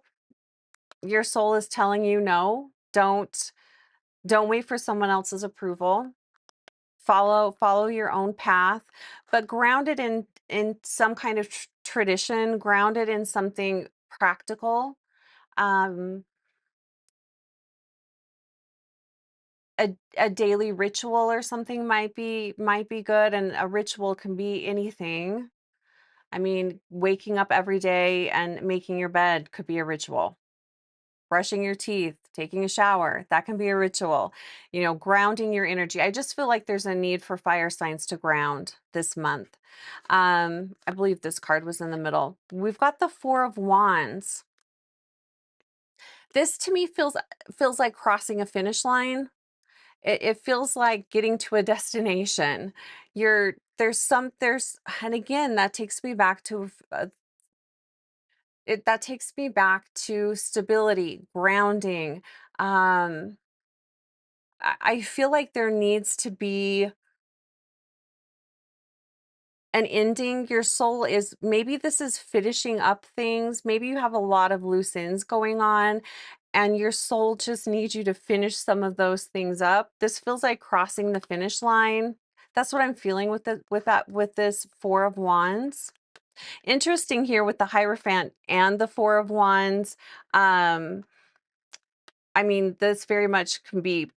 your soul is telling you no, don't wait for someone else's approval. Follow your own path, but grounded in some kind of tradition, grounded in something practical. um a daily ritual or something might be good, and a ritual can be anything. I mean, waking up every day and making your bed could be a ritual. Brushing your teeth, taking a shower, that can be a ritual. Grounding your energy. I just feel like there's a need for fire signs to ground this month. I believe this card was in the middle. We've got the Four of Wands. This to me feels like crossing a finish line. It feels like getting to a destination. There's, and again, that takes me back to that takes me back to stability, grounding. Um, I feel like there needs to be an ending. Your soul is, maybe this is finishing up things. Maybe you have a lot of loose ends going on and your soul just needs you to finish some of those things up. This feels like crossing the finish line. That's what I'm feeling with this Four of Wands. Interesting here with the Hierophant and the Four of Wands. Um, I mean, this very much can be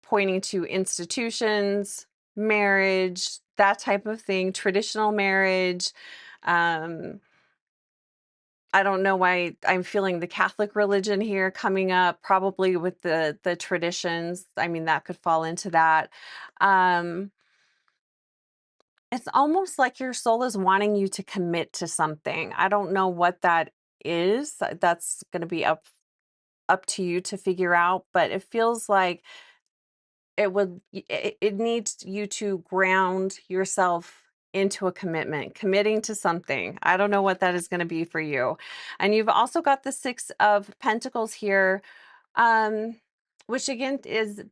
pointing to institutions, marriage, that type of thing, traditional marriage. Um, I don't know why I'm feeling the Catholic religion here coming up, probably with the traditions. I mean, that could fall into that. Um, It's almost like your soul is wanting you to commit to something. I don't know what that is. That's going to be up to you to figure out, but it feels like it needs you to ground yourself into a commitment, committing to something. I don't know what that is going to be for you. And you've also got the 6 of Pentacles here, um which again is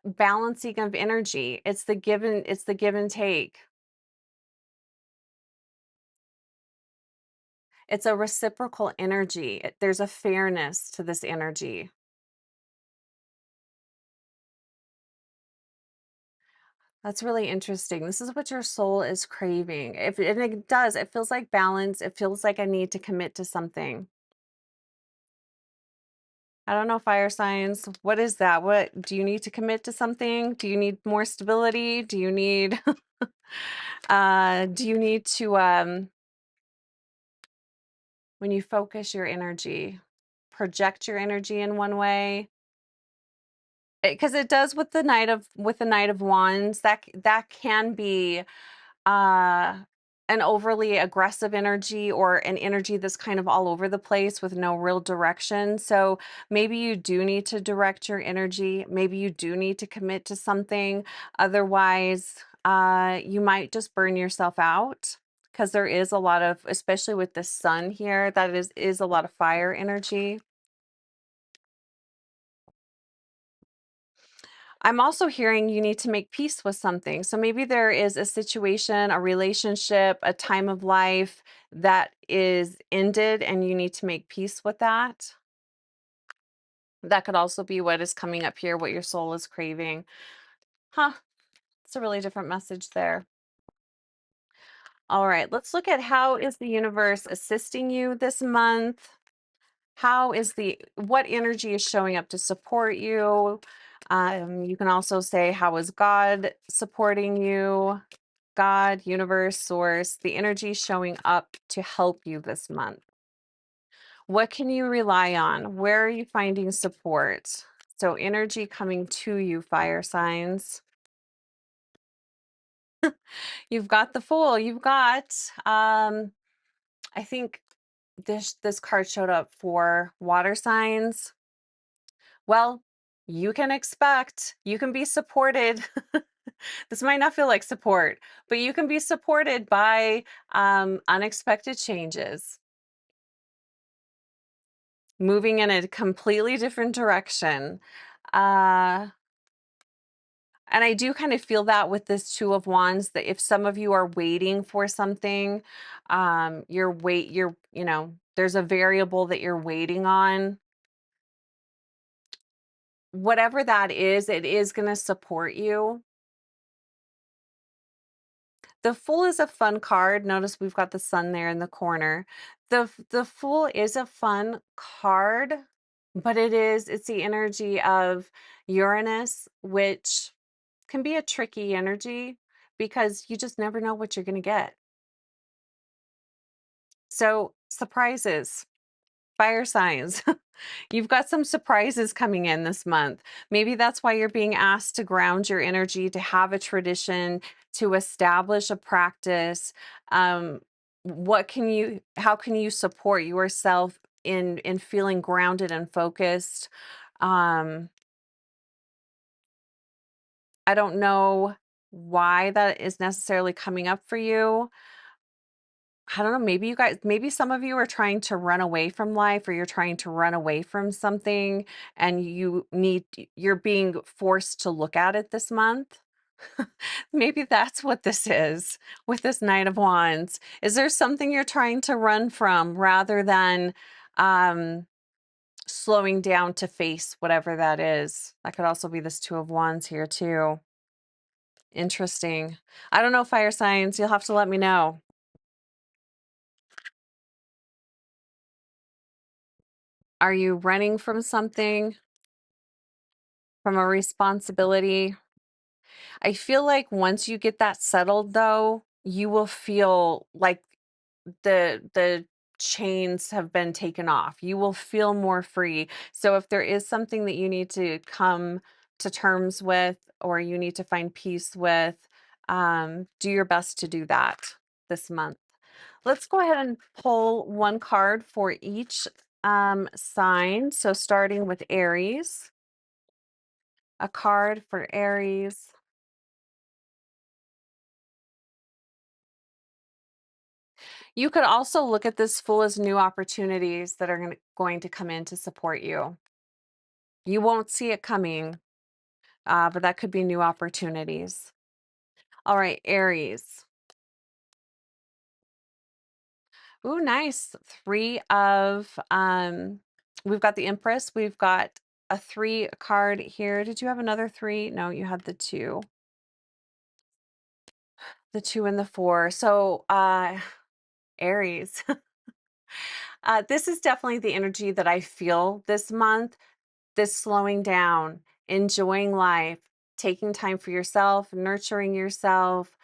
balancing of energy. It's the give and take. It's a reciprocal energy. There's a fairness to this energy. That's really interesting. This is what your soul is craving. If and it does, it feels like balance. It feels like a need to commit to something. I don't know, fire signs. What is that? What do you need to commit to something? Do you need more stability? Do you need do you need to when you focus your energy, project your energy in one way? Because it does with the Knight of Wands. That can be uh an overly aggressive energy, or an energy that's kind of all over the place with no real direction. So maybe you do need to direct your energy. Maybe you do need to commit to something. Otherwise, you might just burn yourself out, because there is a lot of, especially with the sun here, that is a lot of fire energy. I'm also hearing you need to make peace with something. So maybe there is a situation, a relationship, a time of life that is ended and you need to make peace with that. That could also be what is coming up here, what your soul is craving. Huh, it's a really different message there. All right, let's look at how is the universe assisting you this month? What energy is showing up to support you? You can also say, how is God supporting you? God, universe, source, the energy showing up to help you this month. What can you rely on? Where are you finding support? So energy coming to you, fire signs. You've got the Fool. You've got I think this card showed up for water signs. Well, you can be supported. This might not feel like support, but you can be supported by unexpected changes, moving in a completely different direction. Uh, and I do kind of feel that with this Two of Wands, that if some of you are waiting for something, there's a variable that you're waiting on. Whatever that is, it is going to support you. The Fool is a fun card. Notice we've got the sun there in the corner. The Fool is a fun card, but it's the energy of Uranus, which can be a tricky energy because you just never know what you're going to get. So, surprises, fire signs. You've got some surprises coming in this month. Maybe that's why you're being asked to ground your energy, to have a tradition, to establish a practice. How can you support yourself in feeling grounded and focused? Um, I don't know why that is necessarily coming up for you. I don't know, maybe some of you are trying to run away from life, or you're trying to run away from something, and you're being forced to look at it this month. Maybe that's what this is with this Knight of Wands. Is there something you're trying to run from rather than um slowing down to face whatever that is? That could also be this Two of Wands here too. Interesting. I don't know, fire signs, you'll have to let me know. Are you running from something? From a responsibility? I feel like once you get that settled though, you will feel like the chains have been taken off. You will feel more free. So if there is something that you need to come to terms with, or you need to find peace with, Do your best to do that this month. Let's go ahead and pull one card for each sign. So starting with Aries, a card for Aries. You could also look at this full as new opportunities that are going to come in to support you. You won't see it coming, but that could be new opportunities. All right, Aries. Ooh, nice. We've got the Empress. We've got a 3 card here. Did you have another 3? No, you had the 2. The 2 and the 4. So, Aries. This is definitely the energy that I feel this month. This slowing down, enjoying life, taking time for yourself, nurturing yourself,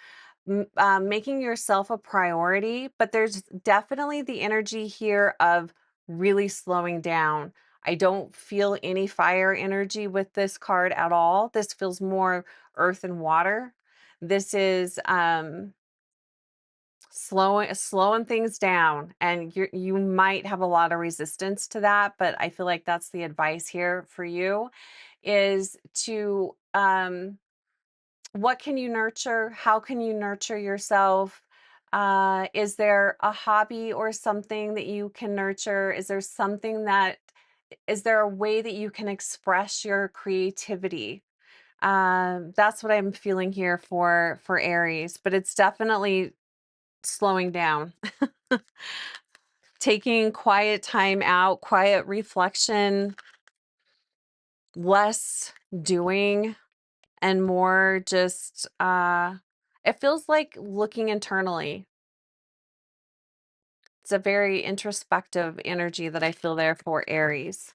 making yourself a priority. But there's definitely the energy here of really slowing down. I don't feel any fire energy with this card at all. This feels more earth and water. This is slowing things down, and you might have a lot of resistance to that, but I feel like that's the advice here for you, is to what can you nurture? How can you nurture yourself? Is there a hobby or something that you can nurture? Is there a way that you can express your creativity? That's what I'm feeling here for Aries, but it's definitely slowing down. Taking quiet time out, quiet reflection, less doing and more just it feels like looking internally. It's a very introspective energy that I feel there for Aries.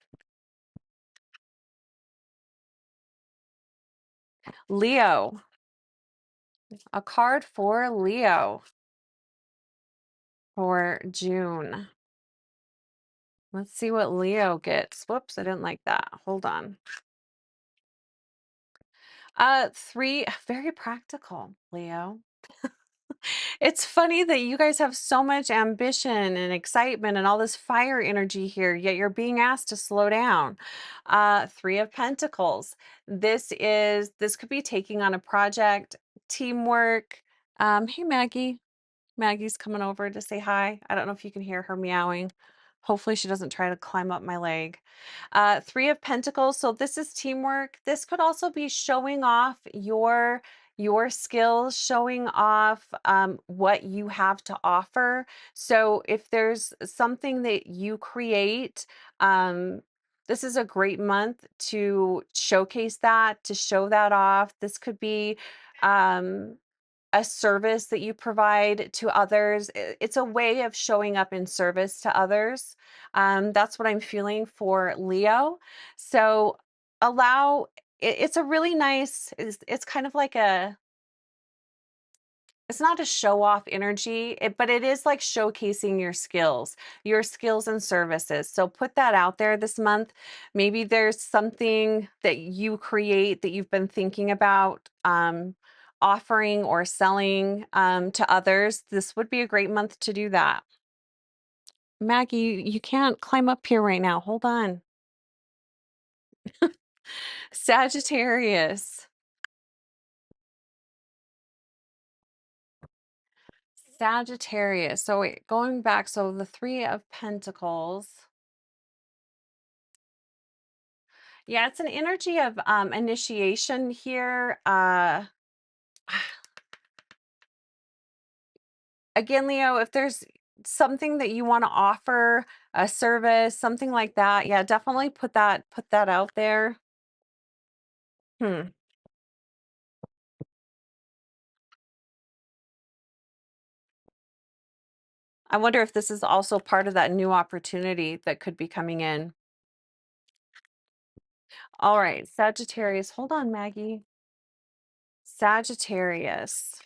Leo, a card for Leo for June. Let's see what Leo gets. Whoops, I didn't like that. Hold on. 3, very practical, Leo. It's funny that you guys have so much ambition and excitement and all this fire energy here, yet you're being asked to slow down. 3 of Pentacles. This could be taking on a project, teamwork. Hey Maggie. Maggie's coming over to say hi. I don't know if you can hear her meowing. Hopefully she doesn't try to climb up my leg. 3 of Pentacles. So this is teamwork. This could also be showing off your skills, showing off what you have to offer. So if there's something that you create, this is a great month to showcase that, to show that off. This could be um, a service that you provide to others. It's a way of showing up in service to others. That's what I'm feeling for Leo. So it's a really nice, it's kind of like it's not a show off energy, but it is like showcasing your skills and services. So put that out there this month. Maybe there's something that you create that you've been thinking about offering or selling to others. This would be a great month to do that. Maggie, you can't climb up here right now. Hold on. Sagittarius. Sagittarius. So wait, going back, so the 3 of Pentacles. Yeah, it's an energy of initiation here. Again, Leo, if there's something that you want to offer, a service, something like that, yeah, definitely put that out there. Hmm. I wonder if this is also part of that new opportunity that could be coming in. All right, Sagittarius. Hold on, Maggie. Sagittarius.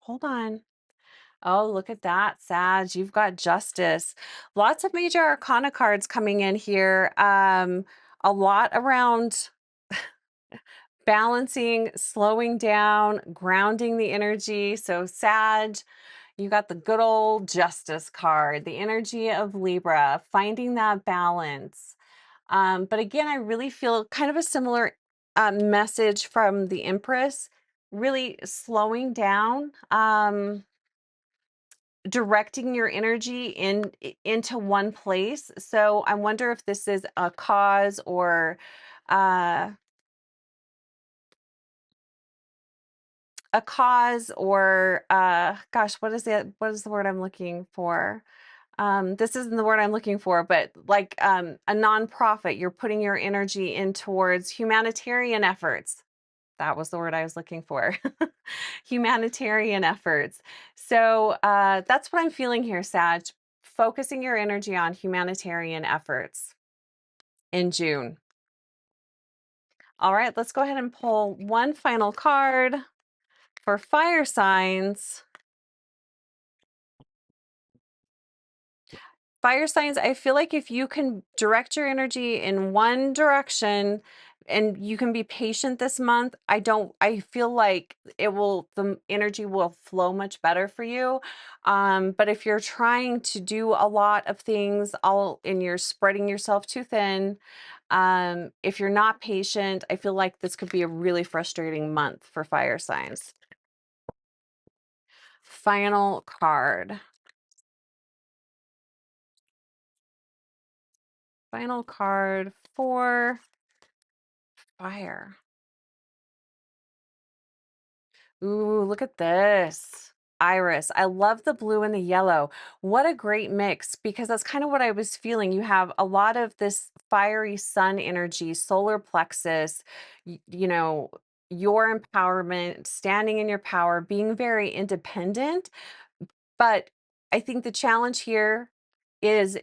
Hold on. Oh, look at that, Sag. You've got justice. Lots of major arcana cards coming in here. A lot around balancing, slowing down, grounding the energy. So, Sag, you got the good old justice card, the energy of Libra, finding that balance. But again, I really feel kind of a similar message from the Empress, really slowing down. Directing your energy into one place. So I wonder if this is a cause or uh, gosh, what is the word I'm looking for? This isn't the word I'm looking for, but like a nonprofit, you're putting your energy in towards humanitarian efforts. That was the word I was looking for. Humanitarian efforts. So that's what I'm feeling here, Sag. Focusing your energy on humanitarian efforts in June. All right, let's go ahead and pull one final card for fire signs. Fire signs, I feel like if you can direct your energy in one direction and you can be patient this month, I feel like the energy will flow much better for you. But if you're trying to do a lot of things and you're spreading yourself too thin, if you're not patient, I feel like this could be a really frustrating month for fire signs. Final card. Final card for fire. Ooh, look at this. Iris. I love the blue and the yellow. What a great mix, because that's kind of what I was feeling. You have a lot of this fiery sun energy, solar plexus, you know, your empowerment, standing in your power, being very independent. But I think the challenge here is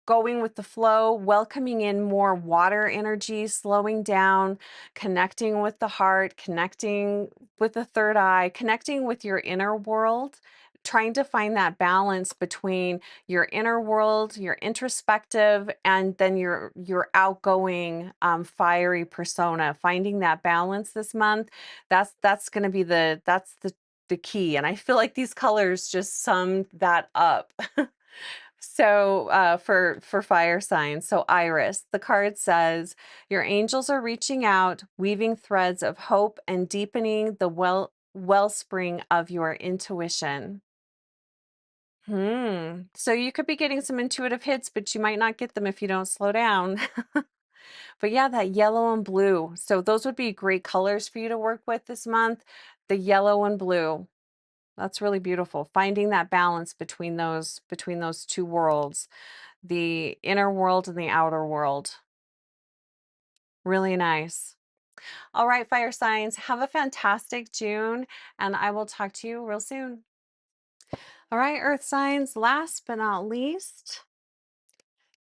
going with the flow, welcoming in more water energy, slowing down, connecting with the heart, connecting with the third eye, connecting with your inner world, trying to find that balance between your inner world, your introspective, and then your outgoing, fiery persona. Finding that balance this month, that's going to be the key. And I feel like these colors just sum that up. So, for fire signs, so Iris, the card says, your angels are reaching out, weaving threads of hope and deepening the wellspring of your intuition. So you could be getting some intuitive hits, but you might not get them if you don't slow down. But yeah, that yellow and blue. So those would be great colors for you to work with this month. The yellow and blue. That's really beautiful. Finding that balance between those two worlds, the inner world and the outer world. Really nice. All right, fire signs, have a fantastic June, and I will talk to you real soon. All right, earth signs, last but not least,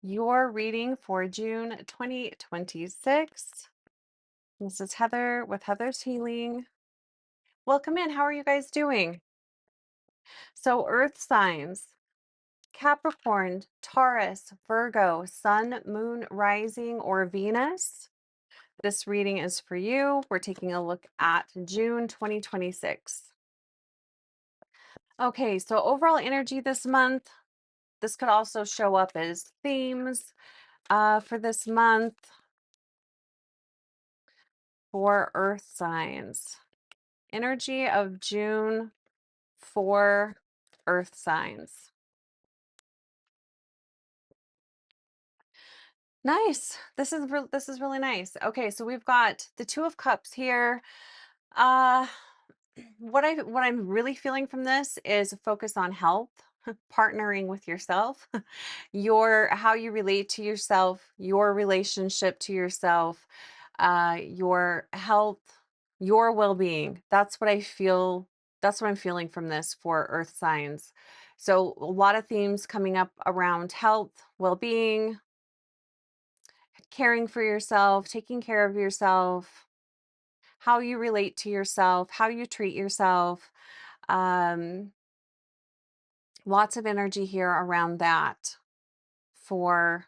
your reading for June 2026. This is Heather with Heather's Healing. Welcome in. How are you guys doing? So, earth signs, Capricorn, Taurus, Virgo, Sun, Moon, Rising, or Venus. This reading is for you. We're taking a look at June 2026. Okay, so overall energy this month. This could also show up as themes for this month for earth signs. Energy of June for earth signs. Nice. This is really nice. Okay, so we've got the Two of Cups here. Uh what I'm really feeling from this is a focus on health, partnering with yourself, your how you relate to yourself, your relationship to yourself, your health, your well-being. That's what I feel. That's what I'm feeling from this for earth signs. So a lot of themes coming up around health, well-being, caring for yourself, taking care of yourself, how you relate to yourself, how you treat yourself. Um, Lots of energy here around that for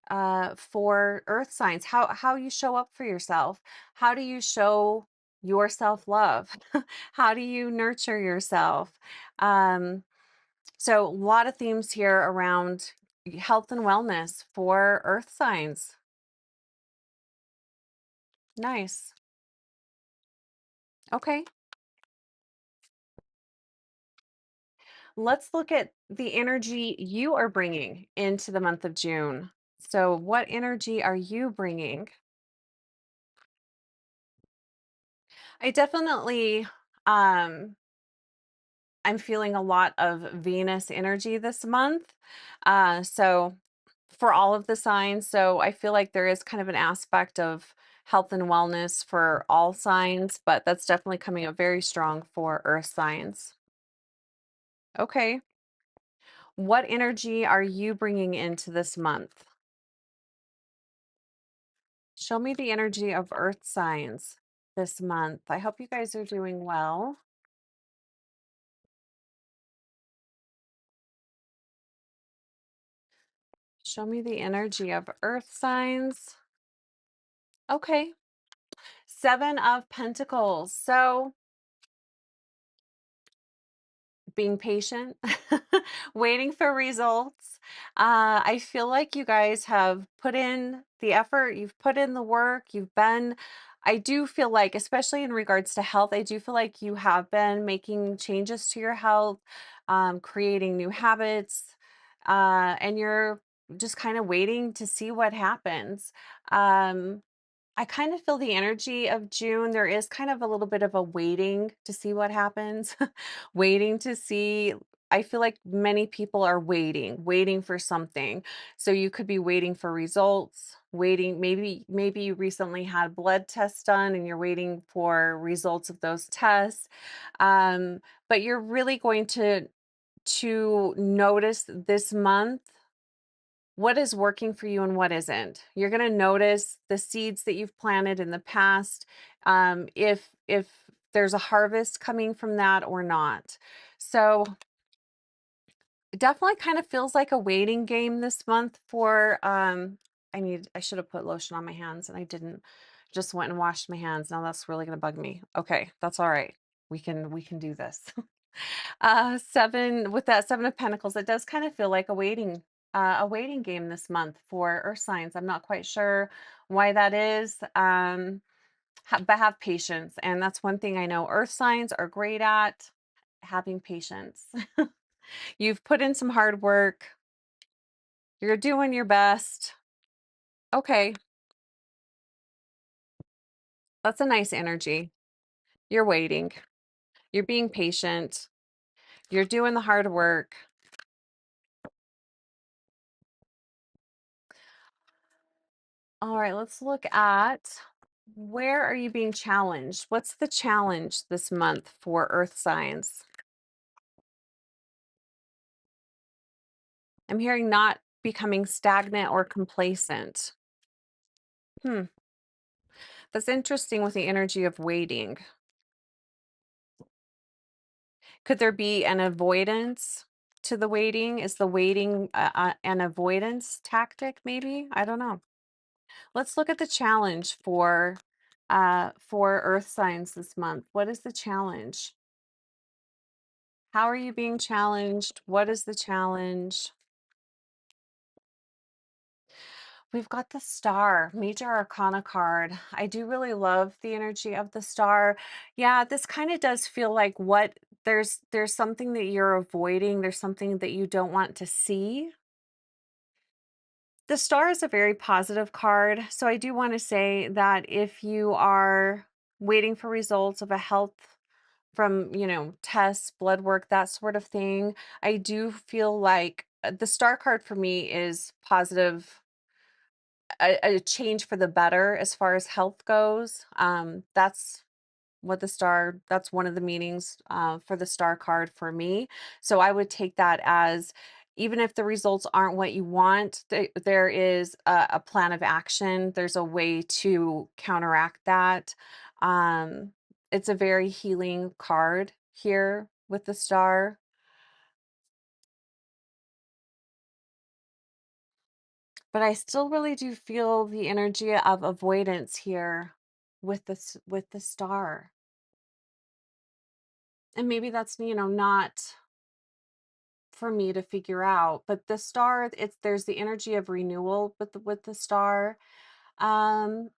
earth signs. How you show up for yourself. How do you show your self-love? How do you nurture yourself? Um, so a lot of themes here around health and wellness for earth signs. Nice. Okay. Let's look at the energy you are bringing into the month of June. So, what energy are you bringing? I definitely, um, I'm feeling a lot of Venus energy this month. So, for all of the signs, so I feel like there is kind of an aspect of health and wellness for all signs, but that's definitely coming up very strong for earth signs. Okay. What energy are you bringing into this month? Show me the energy of earth signs this month. I hope you guys are doing well. Show me the energy of earth signs. Okay. Seven of Pentacles. So being patient, waiting for results. I feel like you guys have put in the effort, you've put in the work, I do feel like, especially in regards to health, I do feel like you have been making changes to your health, creating new habits, and you're just kind of waiting to see what happens. Um, I kind of feel the energy of June. There is kind of a little bit of a waiting to see what happens, waiting to see. I feel like many people are waiting for something. So you could be waiting for results, waiting, maybe you recently had blood tests done and you're waiting for results of those tests. But you're really going to notice this month what is working for you and what isn't. You're going to notice the seeds that you've planted in the past, if there's a harvest coming from that or not. So it definitely kind of feels like a waiting game this month for I should have put lotion on my hands and I didn't. Just went and washed my hands. Now that's really going to bug me. Okay, that's all right. We can do this. Seven with that Seven of Pentacles, it does kind of feel like a waiting game this month for earth signs. I'm not quite sure why that is. But have patience. And that's one thing I know earth signs are great at, having patience. You've put in some hard work. You're doing your best. Okay. That's a nice energy. You're waiting. You're being patient. You're doing the hard work. All right, let's look at where are you being challenged? What's the challenge this month for earth signs? I'm hearing not becoming stagnant or complacent. Hmm, that's interesting with the energy of waiting. Could there be an avoidance to the waiting? Is the waiting an avoidance tactic maybe? I don't know. Let's look at the challenge for earth signs this month. What is the challenge? How are you being challenged? What is the challenge? We've got the star, major arcana card. I do really love the energy of the star. Yeah, this kind of does feel like there's something that you're avoiding, there's something that you don't want to see. The star is a very positive card, so I do want to say that if you are waiting for results of a health from, tests, blood work, that sort of thing, I do feel like the star card for me is positive, a change for the better as far as health goes. That's one of the meanings for the star card for me. So I would take that as, even if the results aren't what you want, there is a plan of action. There's a way to counteract that. Um, it's a very healing card here with the star. But I still really do feel the energy of avoidance here with the star. And maybe that's, not for me to figure out, but the star, there's the energy of renewal with the star. Um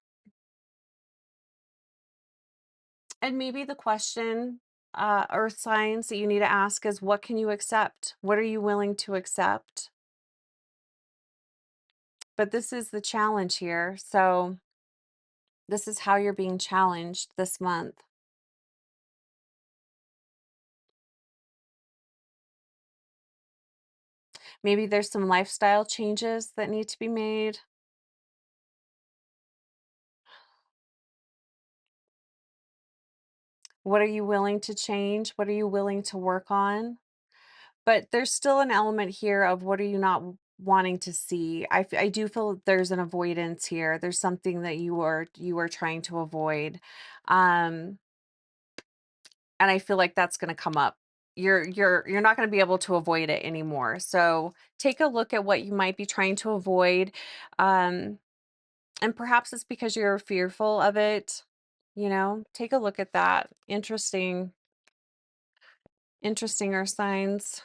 and maybe the question, earth signs, that you need to ask is, what can you accept? What are you willing to accept? But this is the challenge here. So this is how you're being challenged this month. Maybe there's some lifestyle changes that need to be made. What are you willing to change? What are you willing to work on? But there's still an element here of, what are you not wanting to see? I do feel that there's an avoidance here. There's something that you are trying to avoid. Um and I feel like that's going to come up. You're not going to be able to avoid it anymore. So take a look at what you might be trying to avoid. Um and perhaps it's because you're fearful of it. Take a look at that. Interesting are signs.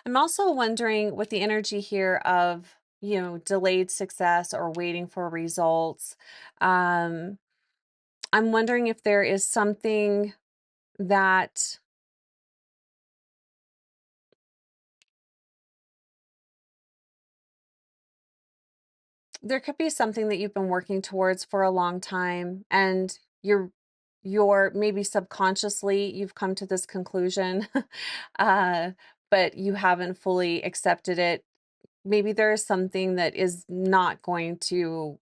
I'm also wondering, with the energy here of, delayed success or waiting for results. Um, I'm wondering if there is something that there could be something that you've been working towards for a long time, and you're maybe subconsciously you've come to this conclusion, uh, but you haven't fully accepted it. Maybe there is something that is not going to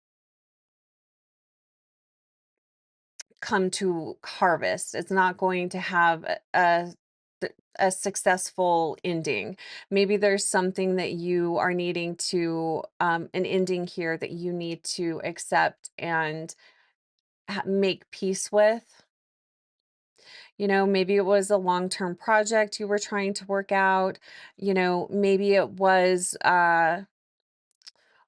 come to harvest. It's not going to have a successful ending. Maybe there's something that you are needing to, an ending here that you need to accept and make peace with. Maybe it was a long-term project you were trying to work out. Maybe it was,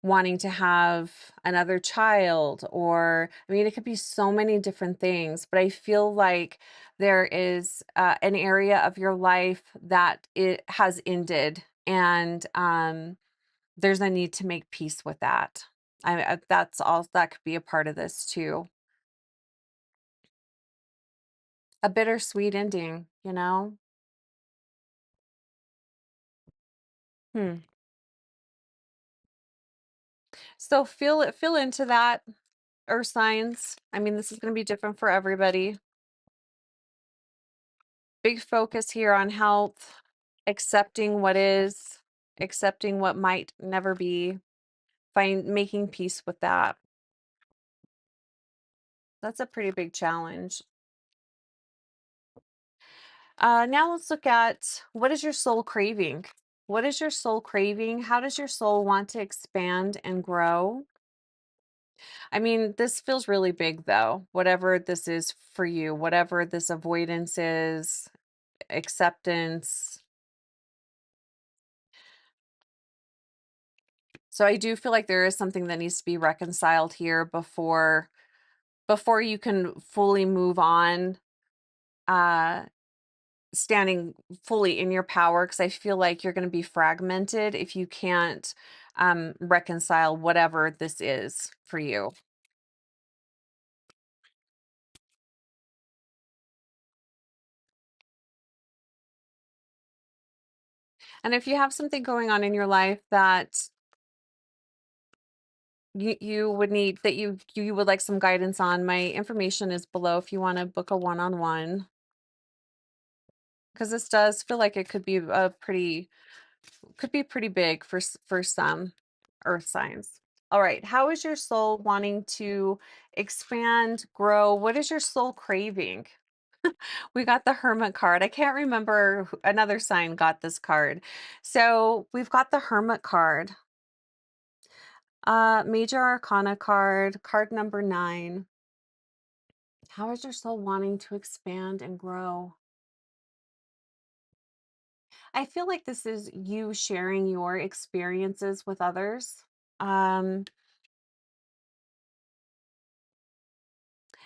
wanting to have another child, or I mean, it could be so many different things, but I feel like there is, an area of your life that it has ended, and there's a need to make peace with that. That's all, that could be a part of this too. A bittersweet ending, Hmm. So feel into that, earth signs. I mean, this is going to be different for everybody. Big focus here on health, accepting what is, accepting what might never be, making peace with that. That's a pretty big challenge. Now let's look at, what is your soul craving? What is your soul craving? How does your soul want to expand and grow? I mean, this feels really big though. Whatever this is for you, whatever this avoidance is, acceptance. So I do feel like there is something that needs to be reconciled here before you can fully move on, uh standing fully in your power, because I feel like you're going to be fragmented if you can't, reconcile whatever this is for you. And if you have something going on in your life that you would need, that you would like some guidance on, my information is below if you want to book a one-on-one, because this does feel like it could be pretty big for some earth signs. All right, how is your soul wanting to expand, grow? What is your soul craving? We got the Hermit card. I can't remember another sign got this card. So we've got the Hermit card. Major Arcana card, card number 9. How is your soul wanting to expand and grow? I feel like this is you sharing your experiences with others. Um,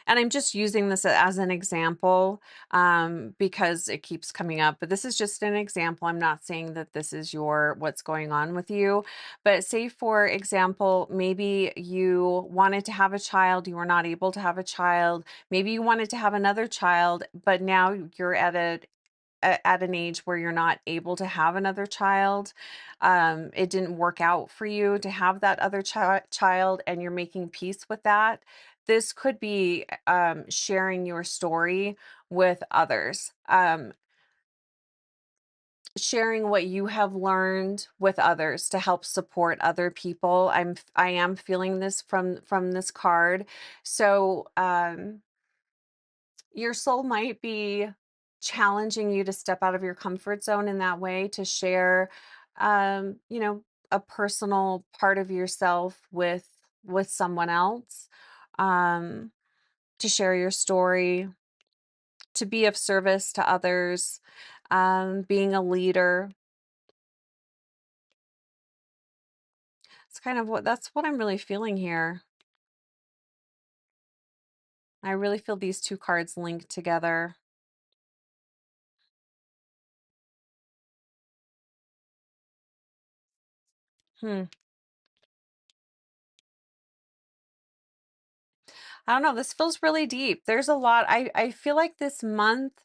and I'm just using this as an example because it keeps coming up. But this is just an example. I'm not saying that this is what's going on with you. But say, for example, maybe you wanted to have a child, you were not able to have a child. Maybe you wanted to have another child, but now you're at an age where you're not able to have another child. It didn't work out for you to have that other child, and you're making peace with that. This could be sharing your story with others, sharing what you have learned with others to help support other people. I am feeling this from this card. So your soul might be challenging you to step out of your comfort zone in that way, to share you know, a personal part of yourself with someone else, um to share your story, to be of service to others, being a leader. It's kind of that's what I'm really feeling here. I really feel these two cards linked together. Hmm. I don't know, this feels really deep. There's a lot. I feel like this month,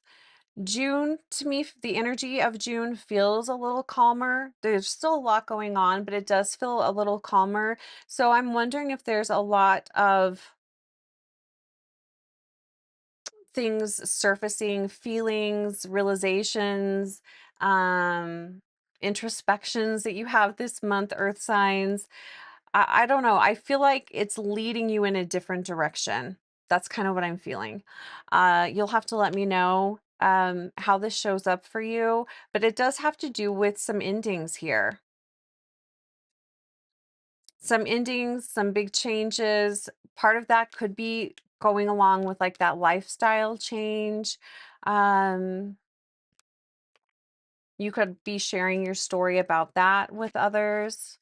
June, to me, the energy of June feels a little calmer. There's still a lot going on, but it does feel a little calmer. So I'm wondering if there's a lot of things surfacing, feelings, realizations, um, introspections that you have this month, Earth signs. I don't know. I feel like it's leading you in a different direction. That's kind of what I'm feeling. You'll have to let me know how this shows up for you, but it does have to do with some endings here. Some endings, some big changes. Part of that could be going along with like that lifestyle change. Um, you could be sharing your story about that with others.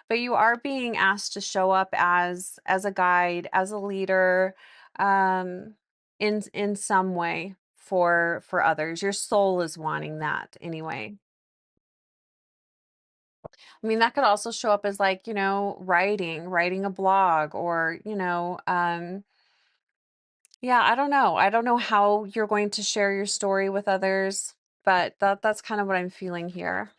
But you are being asked to show up as a guide, as a leader, um in some way for others. Your soul is wanting that anyway. I mean, that could also show up as like, writing a blog, or yeah, I don't know how you're going to share your story with others, but that's kind of what I'm feeling here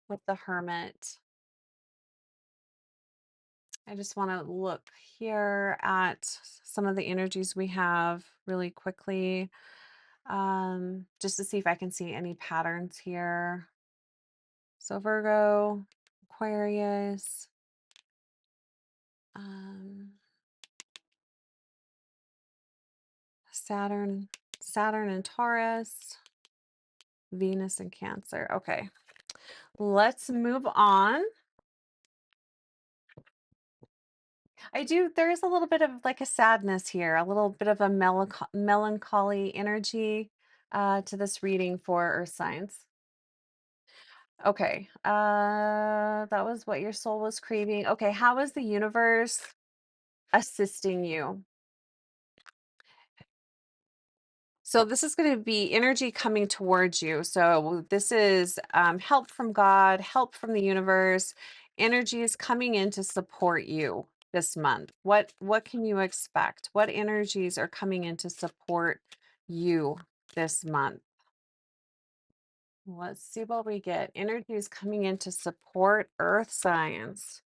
with the Hermit. I just want to look here at some of the energies we have really quickly, just to see if I can see any patterns here. So Virgo, Aquarius, um, Saturn, Saturn and Taurus, Venus and Cancer. Okay, let's move on. There is a little bit of like a sadness here, a little bit of a melancholy energy to this reading for Earth signs. Okay, that was what your soul was craving. Okay, how is the universe assisting you? So this is going to be energy coming towards you. So this is help from God, help from the universe. Energy is coming in to support you this month. What can you expect? What energies are coming in to support you this month? Let's see what we get. Energy is coming in to support Earth signs.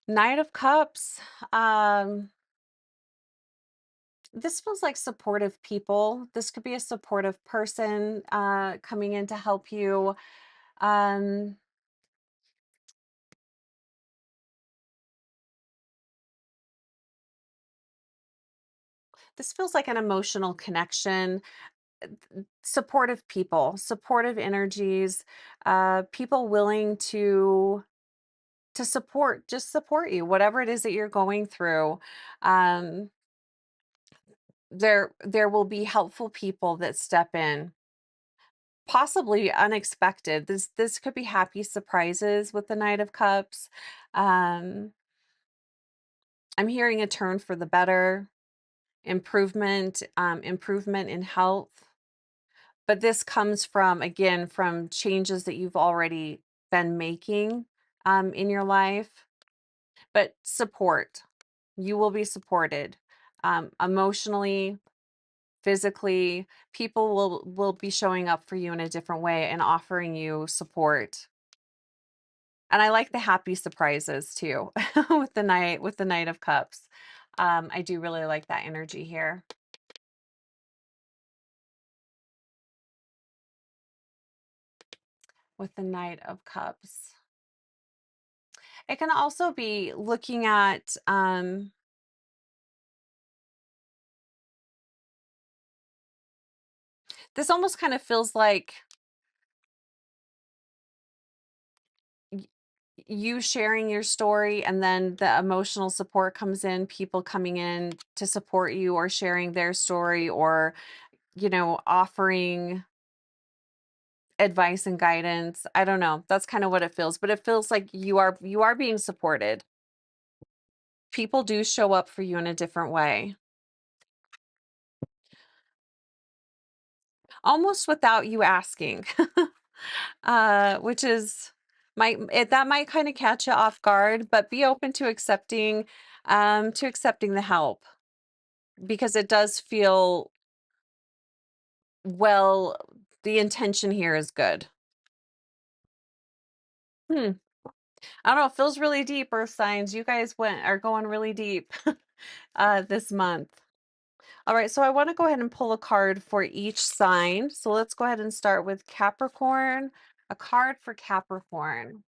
Knight of Cups. Um, this feels like supportive people. This could be a supportive person coming in to help you. Um, this feels like an emotional connection. Supportive people, supportive energies, people willing to support, just support you, whatever it is that you're going through. Um, there will be helpful people that step in, possibly unexpected. This could be happy surprises with the Knight of Cups. Um, I'm hearing a turn for the better, improvement in health. But this comes from, again, from changes that you've already been making in your life. But support, you will be supported emotionally, physically. People will be showing up for you in a different way and offering you support. And I like the happy surprises too with the Knight of Cups. I do really like that energy here. With the Knight of Cups. It can also be looking at this almost kind of feels like you sharing your story, and then the emotional support comes in, people coming in to support you or sharing their story, or offering advice and guidance. I don't know. That's kind of what it feels, but it feels like you are being supported. People do show up for you in a different way. Almost without you asking. Which is that might kind of catch you off guard, but be open to accepting the help, because it does feel, well, the intention here is good. Hmm. I don't know, it feels really deep, Earth signs. You guys are going really deep this month. All right, so I want to go ahead and pull a card for each sign. So let's go ahead and start with Capricorn. A card for Capricorn.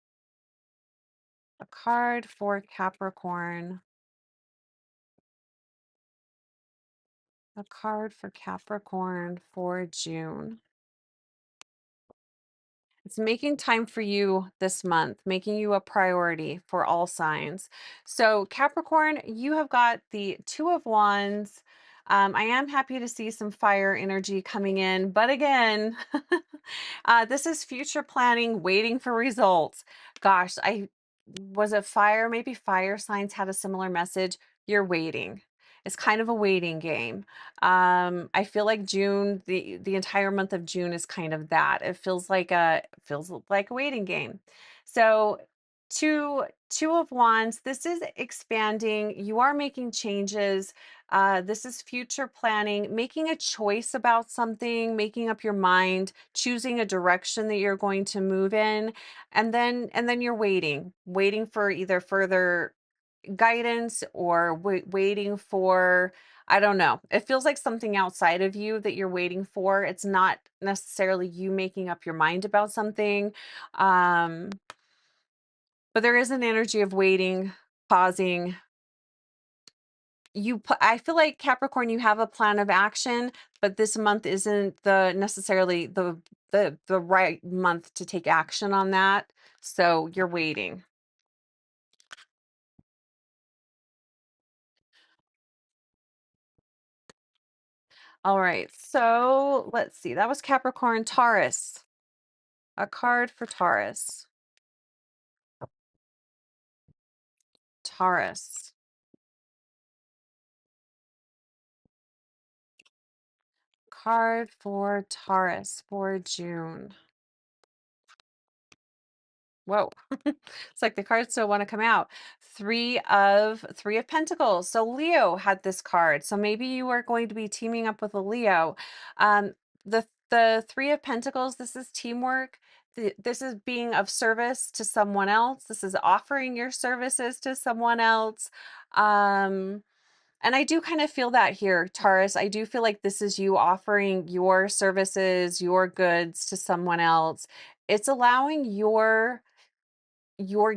A card for Capricorn. A card for Capricorn for June. It's making time for you this month, making you a priority for all signs. So, Capricorn, you have got the Two of Wands. I am happy to see some fire energy coming in, but again, this is future planning, waiting for results. Gosh, I was it fire? Maybe fire signs had a similar message. You're waiting. It's kind of a waiting game. I feel like June, the entire month of June is kind of that. It feels like a waiting game. So two of wands, this is expanding. You are making changes. This is future planning, making a choice about something, making up your mind, choosing a direction that you're going to move in, and then you're waiting for either further guidance, or waiting for, I don't know. It feels like something outside of you that you're waiting for. It's not necessarily you making up your mind about something. Um, but there is an energy of waiting, pausing. I feel like Capricorn, you have a plan of action, but this month isn't necessarily the right month to take action on that. So you're waiting. All right. So let's see. That was Capricorn. Taurus. A card for Taurus. Taurus. Card for Taurus for June. Whoa. It's like the cards still want to come out. Three of Pentacles. So Leo had this card. So maybe you are going to be teaming up with a Leo. The Three of Pentacles, this is teamwork. This is being of service to someone else. This is offering your services to someone else. And I do kind of feel that here, Taurus. I do feel like this is you offering your services, your goods to someone else. It's allowing your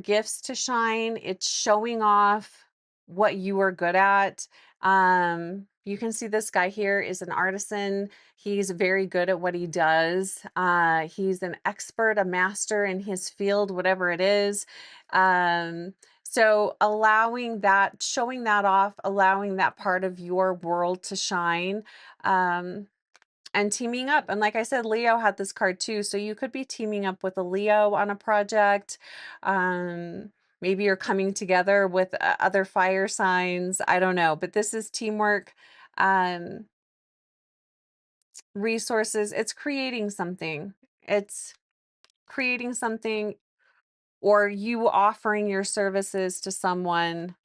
gifts to shine. It's showing off what you are good at. You can see this guy here is an artisan. He's very good at what he does. He's an expert, a master in his field, whatever it is. So allowing that, showing that off, allowing that part of your world to shine, and teaming up. And like I said, Leo had this card too. So you could be teaming up with a Leo on a project. Maybe you're coming together with other fire signs. I don't know, but this is teamwork, um, resources. It's creating something. It's creating something, or you offering your services to someone.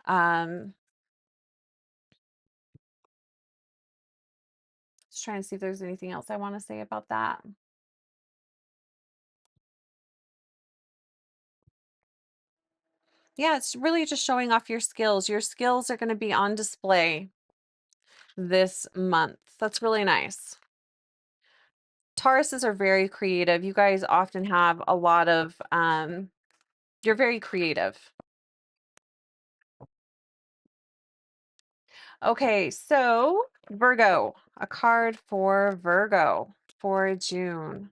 Just trying to see if there's anything else I want to say about that. Yeah, it's really just showing off your skills. Your skills are going to be on display this month. That's really nice. Tauruses are very creative. You guys often have a lot of, you're very creative. Okay, so Virgo, a card for Virgo for June.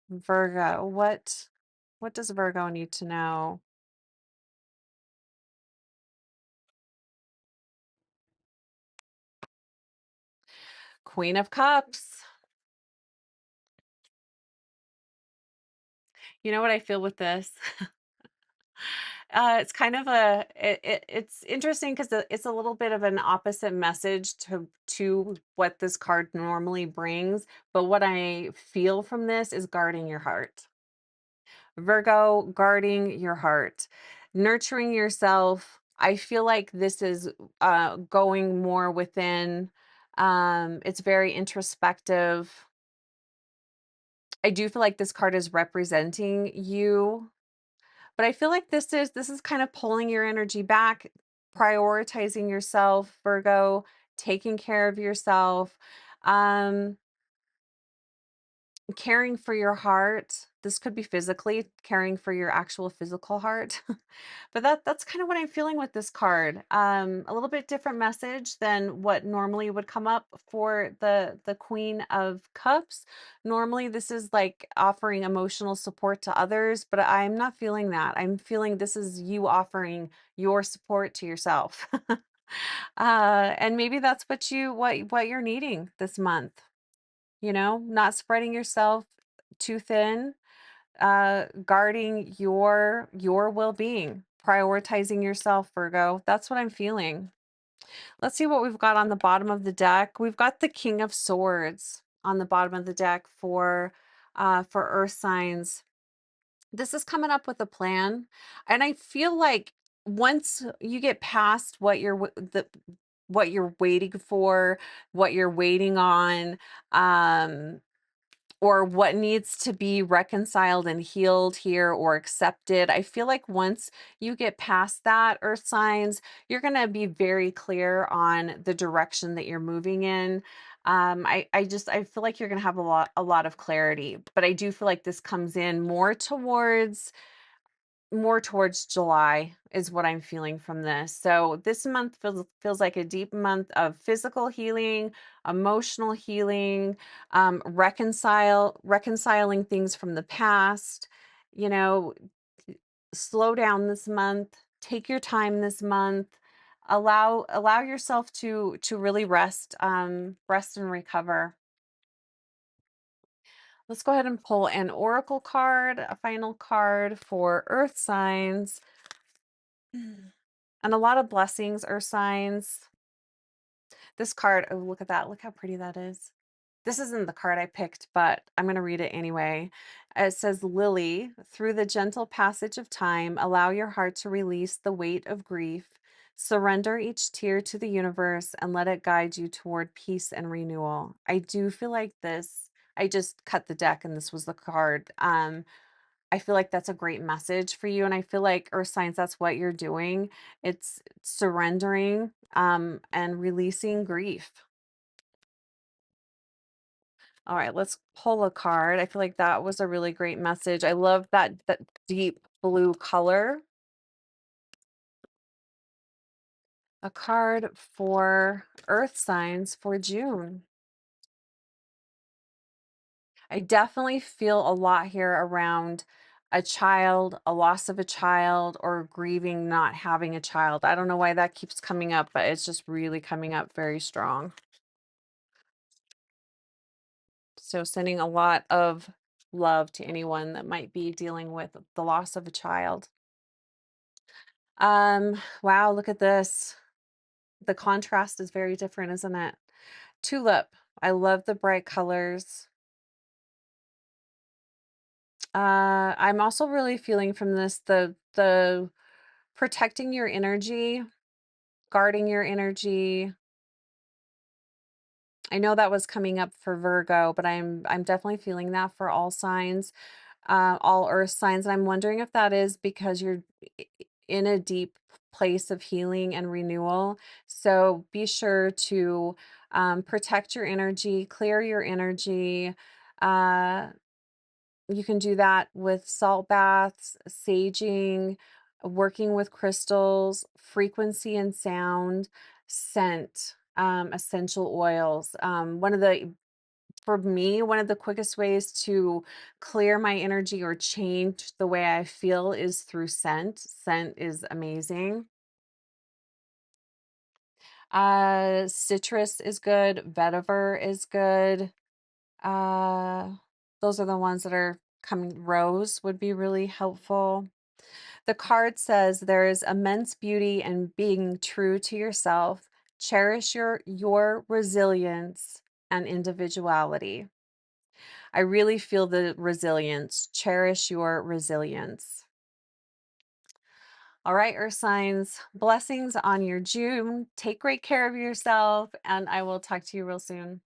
Virgo, what does Virgo need to know? Queen of Cups. You know what I feel with this? It's kind of it's interesting because it's a little bit of an opposite message to what this card normally brings. But what I feel from this is guarding your heart. Virgo, guarding your heart, nurturing yourself. I feel like this is going more within. It's very introspective. I do feel like this card is representing you. But I feel like this is kind of pulling your energy back, prioritizing yourself, Virgo, taking care of yourself, um, caring for your heart. This could be physically caring for your actual physical heart. But that's kind of what I'm feeling with this card. A little bit different message than what normally would come up for the Queen of Cups. Normally, this is like offering emotional support to others, but I'm not feeling that. I'm feeling this is you offering your support to yourself. And maybe that's what you're needing this month. Not spreading yourself too thin, guarding your well-being, prioritizing yourself, Virgo. That's what I'm feeling. Let's see what we've got on the bottom of the deck. We've got the King of Swords on the bottom of the deck for earth signs. This is coming up with a plan, and I feel like once you get past what you're waiting for, what you're waiting on, um or what needs to be reconciled and healed here or accepted. I feel like once you get past that, earth signs, you're going to be very clear on the direction that you're moving in. I feel like you're going to have a lot of clarity, but I do feel like this comes in more towards July is what I'm feeling from this. So this month feels like a deep month of physical healing, emotional healing, reconciling things from the past. You know, slow down this month. Take your time this month. Allow yourself to really rest and recover. Let's go ahead and pull an oracle card, a final card for earth signs. And a lot of blessings are signs. This card, oh, look at that. Look how pretty that is. This isn't the card I picked, but I'm going to read it anyway. It says, Lily, through the gentle passage of time, allow your heart to release the weight of grief. Surrender each tear to the universe and let it guide you toward peace and renewal. I do feel like this. I just cut the deck and this was the card. I feel like that's a great message for you. And I feel like Earth Signs, that's what you're doing. It's surrendering and releasing grief. All right, let's pull a card. I feel like that was a really great message. I love that deep blue color. A card for Earth Signs for June. I definitely feel a lot here around a child, a loss of a child, or grieving not having a child. I don't know why that keeps coming up, but it's just really coming up very strong. So sending a lot of love to anyone that might be dealing with the loss of a child. Wow, look at this. The contrast is very different, isn't it? Tulip. I love the bright colors. I'm also really feeling from this the protecting your energy, guarding your energy. I know that was coming up for Virgo, but I'm definitely feeling that for all signs, all earth signs. And I'm wondering if that is because you're in a deep place of healing and renewal. So be sure to protect your energy, clear your energy. Uh, you can do that with salt baths, saging, working with crystals, frequency and sound, scent, essential oils. For me, one of the quickest ways to clear my energy or change the way I feel is through scent. Scent is amazing. Citrus is good. Vetiver is good. Uh, those are the ones that are coming. Rose would be really helpful. The card says there is immense beauty in being true to yourself. Cherish your resilience and individuality. I really feel the resilience. Cherish your resilience. All right, Earth signs, blessings on your June. Take great care of yourself, and I will talk to you real soon.